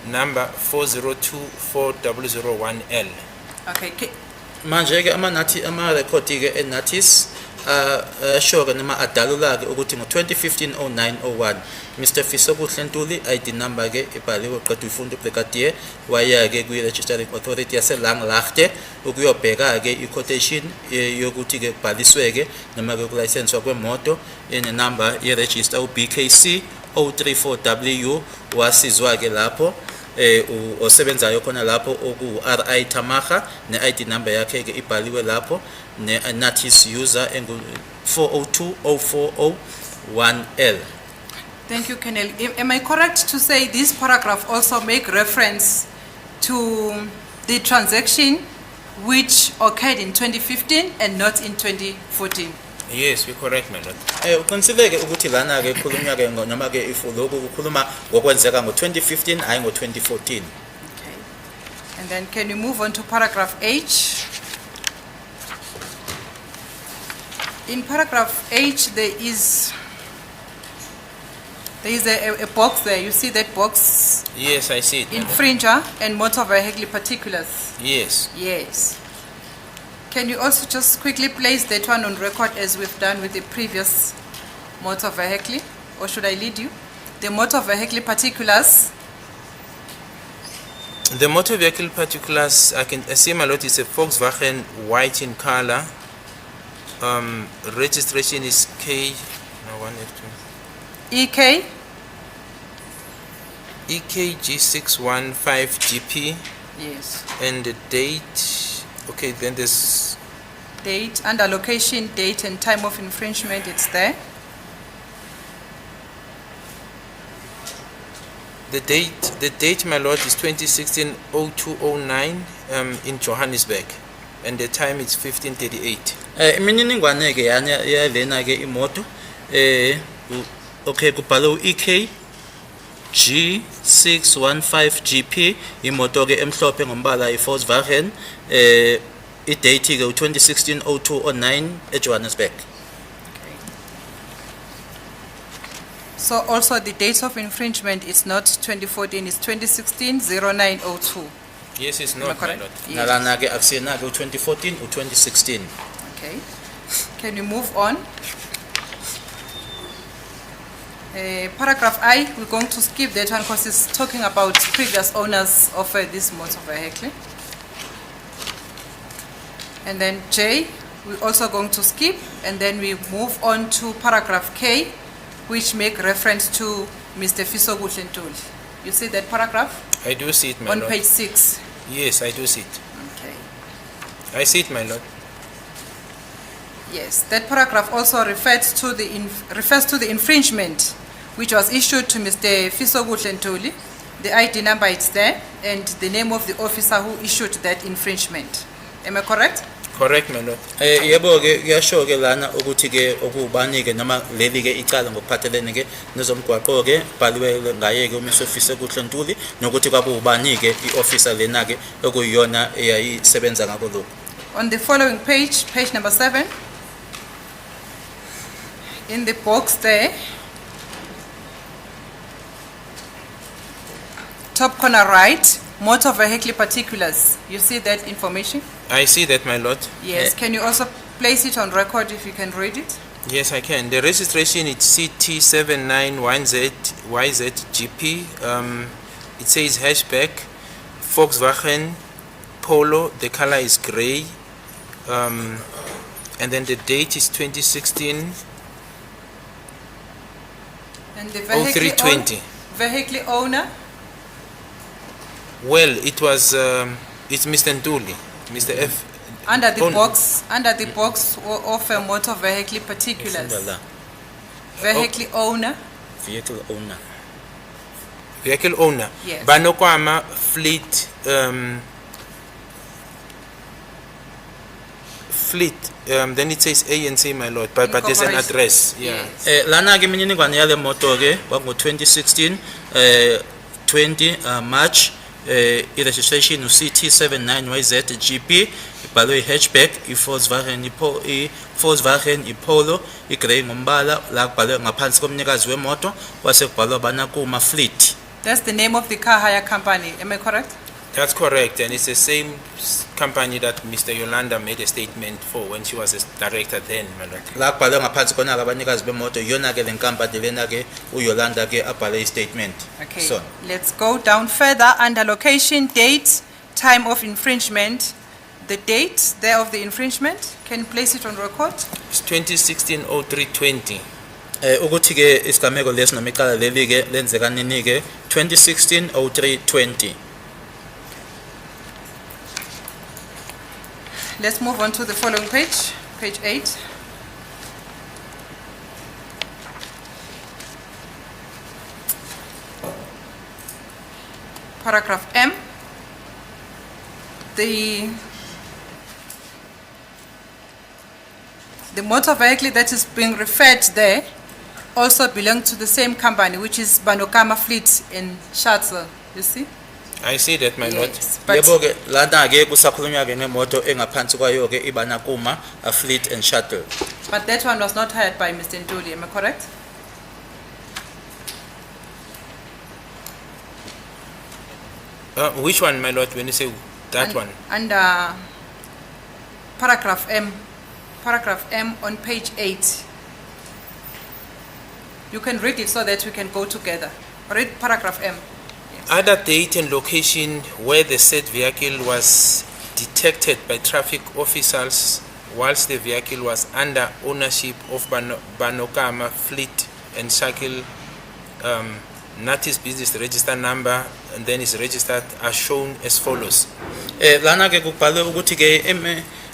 number 4024001L. Okay. Manje ke ama-record ke eNATIS asho ke noma adalula ke ukuthi ngo-2015-09-01 Mr. Fisokuhle Ntuli ID number ke ibhaliwe qeda uyifundo brigadier waya ke kwi-registering authority yaseLanglaagte ukuyobheka ke i-quotation yokuthi ke kubhaliswe ke noma ke kulayisenswa kwemoto ine-number ye-register uBKC 034W wasizwa ke lapho osebenzayo khona lapho oku RI Tamaha ne ID number yakhe ke ibhaliwe lapho ne notice user engu 4020401L. Thank you, Colonel. Am I correct to say this paragraph also make reference to the transaction which occurred in 2015 and not in 2014? Yes, we're correct, my lord. Uqiniseke ukuthi lana ke khulunywa ke noma ke if lokho kukhuluma ngokwenzeka ngo2015 hayi ngo2014. Okay. And then can you move on to paragraph H? In paragraph H, there is a box there. You see that box? Yes, I see it. my lord. Infringer and motor vehicle particulars. Yes. Yes. Can you also just quickly place that one on record as we've done with the previous motor vehicle? Or should I lead you? The motor vehicle particulars. The motor vehicle particulars, I see, my lord, is a Volkswagen white in color. Registration is K. No, 1F2. EK. EKG615GP. Yes. And the date. Okay, then there's Date, under location, date and time of infringement, it's there. the date, my lord, is 2016-0209 in Johannesburg, and the time is 15:38. Imininingwane ke yana yalena ke imoto okay kubhalwe EK G615GP imoto ke emhlophe ngombala iVolkswagen idate ke u2016-0209 eJohannesburg. So also the date of infringement is not 2014, it's 2016-0902. Yes, it's Am I not, my correct? lord. Yes. Nalana ke akusena ke u2014 u2016. Okay. Can we move on? Paragraph I, we're going to skip that one because it's talking about previous owners of this motor vehicle. And then J, we're also going to skip, and then we move on to paragraph K, which make reference to Mr. Fiso Butlentuli. You see that paragraph? I do see it, my On lord. page 6. Yes, I do see it. Okay. I see it, my lord. Yes, that paragraph also refers to the infringement which was issued to Mr. Fiso Butlentuli. The ID number is there, and the name of the officer who issued that infringement. Am I correct? Correct, my lord. Yebo ke kuyasho ke lana ukuthi ke okubani ke noma leli ke icala ngokuphathelene ke nezomgwaqo ke bhaliwe ngaye ke uMsofisa kuHlontuli nokuthi kwakubani ke iofficer lena ke okuyiyona eyayisebenza ngako lokho. On the following page, page number 7, in the box there, top corner right, motor vehicle particulars. You see that information? I see that, my lord. Yes. Can you also place it on record if you can read it? Yes, I can. The registration is CT79YZGP. It says hatchback, Volkswagen Polo. The color is gray. And then the date is 2016. And the 0320. vehicle owner? Well, it was it's Mr. Ntuli, Mr. F. Under the Own- box of a motor vehicle particulars. Vehicle owner? Vehicle owner. Vehicle owner. Yes. Banokwama fleet then it says ANC, my lord, but there's an Incorporation. address. Yeah. Yes. Lana ke imininingwane yale moto ke kwakungo 2016 20 March i-registration CT79YZGP ibhalwe hatchback i-Volkswagen Polo i-grey ngombala la kubhalwe ngaphansi komnikazi wemoto kwase kubhalwa bana kuma fleet. That's the name of the car hire company. Am I correct? That's correct, and it's the same company that Mr. Yolanda made a statement for when she was a director then, my lord. La kubhalwe ngaphansi kona ke abanikazi bemoto yona ke lenkampani lena ke uYolanda ke abhale i-statement. Okay. So Let's go down further under location, date, time of infringement. The date there of the infringement, can you place it on record? It's 2016-0320. ukuthi ke isigameko lesi noma icala leli ke lenzeka nini ke 2016-03-20. Let's move on to the following page, page 8. Paragraph M. The motor vehicle that is being referred there also belongs to the same company, which is Banokama Fleet and Shuttle, you see? I see that, my lord. Yes, but Yebo ke lana ke kusakhulunywa ke ngemoto engaphansi kwayo ke iBanakuma a Fleet and Shuttle. that one was not hired by Mr. Ntuli, am I correct? Which one, my lord, when you say that one? Under paragraph M on page 8. You can read it so that we can go together. Read paragraph M. Yes. Other date and location where the said vehicle was detected by traffic officers whilst the vehicle was under ownership of Banokama Fleet and Shuttle, Natis business register number, and then is registered are shown as follows. Lana ke kubhalwe ukuthi ke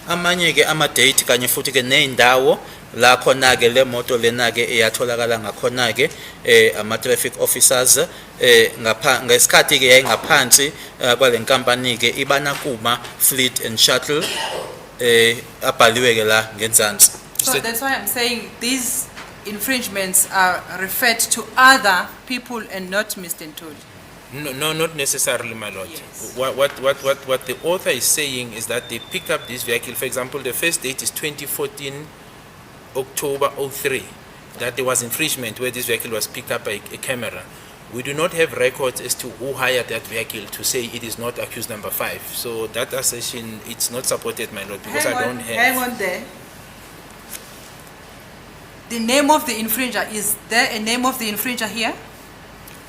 amanye ke ama date kanye futhi ke neindawo la khona ke le moto lena ke eyatholakala ngakhona ke ama traffic officers ngesikhathi ke yayingaphansi kwale nkampani ke iBanakuma Fleet and Shuttle abhaliwe ke la ngenzansi. So that's why I'm saying these infringements are referred to other people and not Mr. Ntuli. No, not necessarily, my lord. Yes. What the author is saying is that they picked up this vehicle. For example, the first date is 2014 October 03. That there was infringement where this vehicle was picked up by a camera. We do not have records as to who hired that vehicle to say it is not accused number 5. So that assertion, it's not supported, my lord, because I don't have. Hang on there. The name of the infringer, is there a name of the infringer here?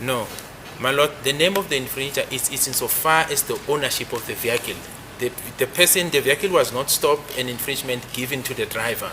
No. My lord, the name of the infringer is insofar as the ownership of the vehicle. The vehicle was not stopped and infringement given to the driver.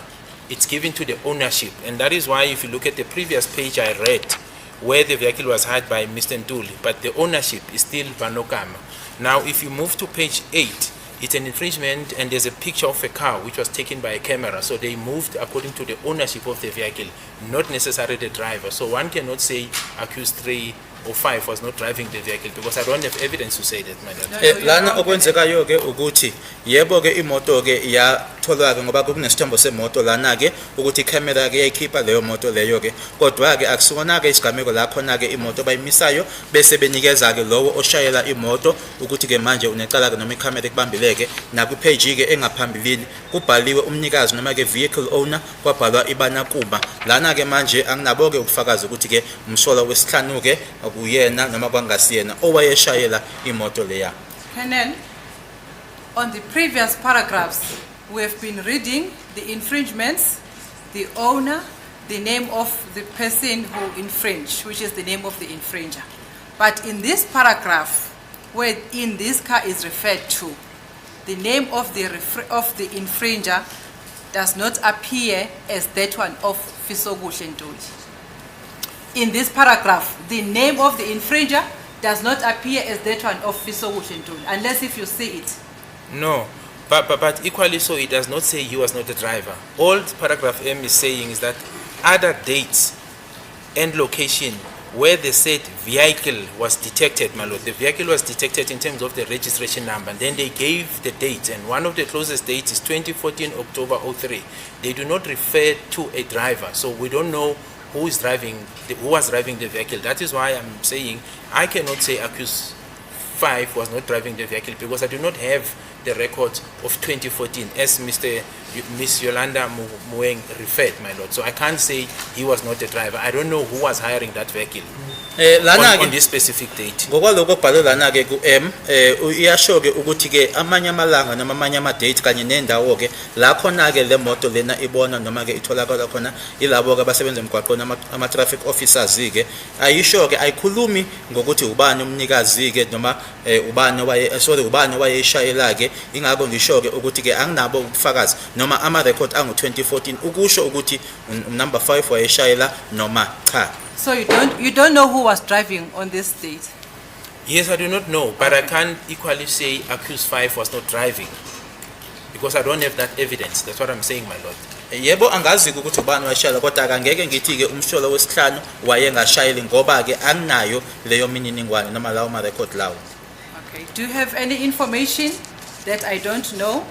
It's given to the ownership. And that is why if you look at the previous page I read, where the vehicle was hired by Mr. Ntuli, but the ownership is still Banokama. Now, if you move to page 8, it's an infringement and there's a picture of a car which was taken by a camera. So they moved according to the ownership of the vehicle, not necessarily the driver. So one cannot say accused 3 or 5 was not driving the vehicle because I don't have evidence to say that, madam. Lana okwenzekayo ke ukuthi yebo ke imoto ke iyatholwa ke ngoba kunesithombo semoto lana ke ukuthi camera ke yayikhipha leyo moto leyo ke kodwa ke akusona ke isigameko la khona ke imoto bayimisayo bese benikeza ke lowo oshayela imoto ukuthi ke manje unecala ke noma icamera ekubambileke na ku page ke engaphambilini kubhaliwe umnikazi noma ke vehicle owner kwabhalwa iBanakuma lana ke manje anginabo ke ubufakazi ukuthi ke umsola wesihlanu ke akuyena noma kwangasiyena owayeshayela imoto leya. Colonel, on the previous paragraphs, we have been reading the infringements, the owner, the name of the person who infringed, which is the name of the infringer. But in this paragraph, where in this car is referred to, the name of the infringer does not appear as that one of Fisoguhle Ntuli. In this paragraph, the name of the infringer does not appear as that one of Fisoguhle Ntuli, unless if you see it. No, but equally so, it does not say he was not the driver. All paragraph M is saying is that other dates and location where the said vehicle was detected, my lord, the vehicle was detected in terms of the registration number, and then they gave the date, and one of the closest dates is 2014 October 03. They do not refer to a driver, so we don't know who was driving the vehicle. That is why I'm saying I cannot say accused 5 was not driving the vehicle because I do not have the record of 2014 as Miss Yolanda Mueng referred, my lord. So I can't say he was not the driver. I don't know who was hiring that vehicle on this specific date. Ngokwaloko kubhalwe lana ke ku M iyasho ke ukuthi ke amanye amalanga noma amanye ama date kanye nendawo ke la khona ke le moto lena ibona noma ke itholakala khona ilabo ke abasebenza emgwaqweni ama traffic officers ke ayisho ke ayikhulumi ngokuthi ubani umnikazi ke noma ubani wayeshayela ke ingakho ngisho ke ukuthi ke anginabo ubufakazi noma ama record angu 2014 ukusho ukuthi number 5 wayeshayela noma cha. So you don't know who was driving on this date? Yes, I do not know, but I can't equally say accused 5 was not driving because I don't have that evidence. That's what I'm saying, my lord. Yebo angazi ukuthi ubani washayela kodwa akangeke ngithi ke umsholo wesihlanu wayengashayeli ngoba ke anginayo leyo mininingwane noma lawo ma record lawo. Okay. Do you have any information that I don't know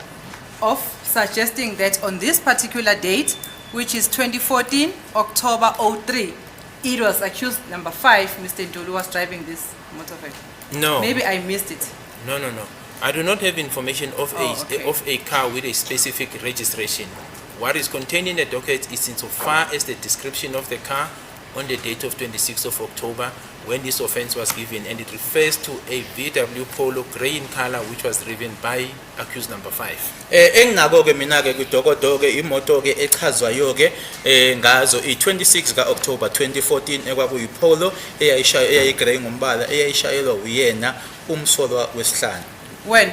of suggesting that on this particular date, which is 2014 October 03, it was accused number 5, Mr. Ntuli was driving this motorcycle? No. Maybe I missed it. No. I do not have information of okay. of a car with a specific registration. What is contained in the docket is insofar as the description of the car on the date of 26th of October when this offense was given, and it refers to a VW Polo grey in color which was driven by accused number 5. Enginako ke mina ke kudokodo ke imoto ke echazwayo ke ngazo i26 ka October 2014 ekwakuyi Polo eyayi grey ngombala eyayishayelwa uyena umsolwa wesihlanu. When?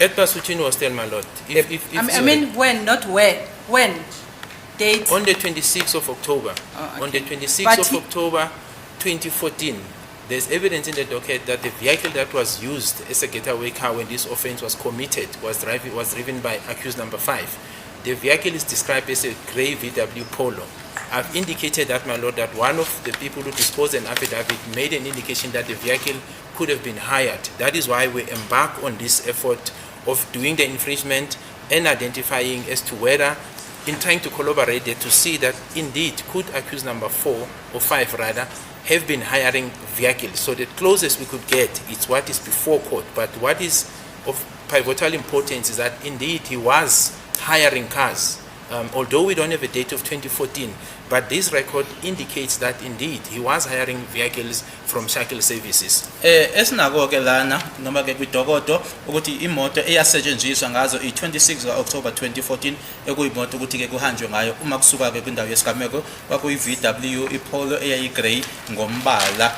At Basutin was still, my lord. I mean when, not where. When? Date? On the 26th of October. Oh, okay. On the 26th But of October 2014, there's evidence in the docket that the vehicle that was used as a getaway car when this offense was committed was driven by accused number 5. The vehicle is described as a grey VW Polo. I've indicated that, my lord, that one of the people who disposed an affidavit made an indication that the vehicle could have been hired. That is why we embark on this effort of doing the infringement and identifying as to whether, in trying to collaborate there to see that indeed could accused number 4 or 5 rather have been hiring vehicles. So the closest we could get is what is before court, but what is of pivotal importance is that indeed he was hiring cars. Although we don't have a date of 2014, but this record indicates that indeed he was hiring vehicles from Shuttle Services. Esinako ke lana noma ke kwidokodo ukuthi imoto eyasetshenziswa ngazo i26 ka October 2014 ekuyimoto ukuthi ke kuhanjwe ngayo uma kusuka ke kwindawo yesigameko kwakuyi VW iPolo eyayi grey ngombala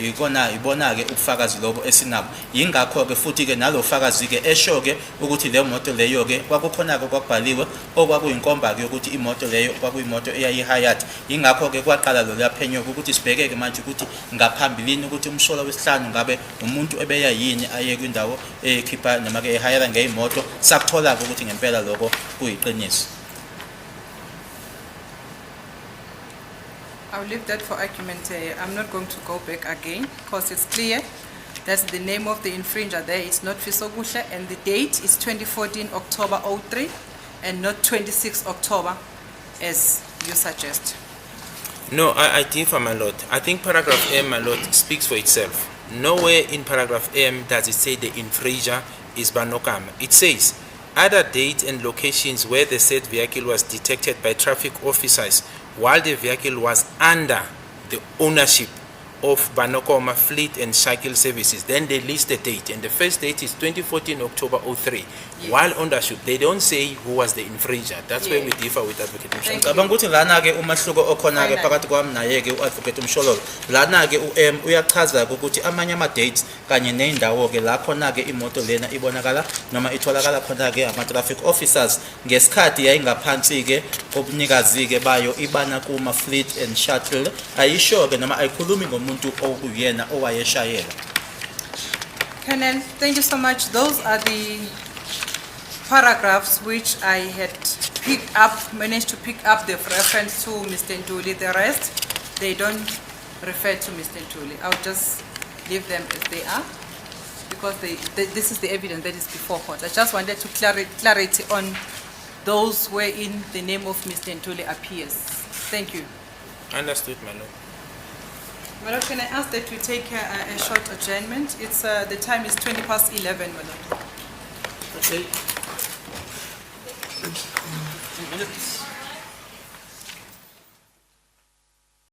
ibona ke ubufakazi lobo esinabo ingakho ke futhi ke nalofakazi ke esho ke ukuthi le moto leyo ke kwakukhona ke kwabhaliwe okwakuyinkomba ke ukuthi imoto leyo kwakuyimoto eyayi hired ingakho ke kwaqala lo laphenyo ukuthi sibhekeke manje ukuthi ngaphambilini ukuthi umsholo wesihlanu ngabe umuntu ebeya yini aye kwindawo ekhipha noma ke ehire ngeimoto sakuthola ukuthi ngempela lokho kuyiqiniso. I'll leave that for argument. I'm not going to go back again because it's clear that's the name of the infringer there. It's not Fisobuhle, and the date is 2014 October 03 and not 26 October as you suggest. No, I differ, my lord. I think paragraph M, my lord, speaks for itself. Nowhere in paragraph M does it say the infringer is Banokam. It says other dates and locations where the said vehicle was detected by traffic officers while the vehicle was under the ownership of Banokoma Fleet and Cycle Services. Then they list the date, and the first date is 2014 October 03. Yes. While ownership, they don't say who was the infringer. That's where we differ with Advocate Mshololo. Ngicabanga ukuthi lana ke umahluko okhona ke phakathi kwami naye ke uAdvocate Mshololo lana ke uM uyachaza ukuthi amanye ama dates kanye nendawo ke la khona ke imoto lena ibonakala noma itholakala khona ke ama traffic officers ngesikhathi yayingaphansi ke obunikazi ke bayo ibana kuma Fleet and Shuttle ayisho ke noma ayikhulumi ngomuntu okuyena owayeshayela. Colonel, thank you so much. Those are the paragraphs which I had managed to pick up the reference to Mr. Ntuli. The rest, they don't refer to Mr. Ntuli. I'll just leave them as they are because this is the evidence that is before court. I just wanted to clarity on those wherein the name of Mr. Ntuli appears. Thank you. Understood, my lord. Madam, can I ask that we take a short adjournment? It's the time is 11:20, madam. Okay. 10 minutes.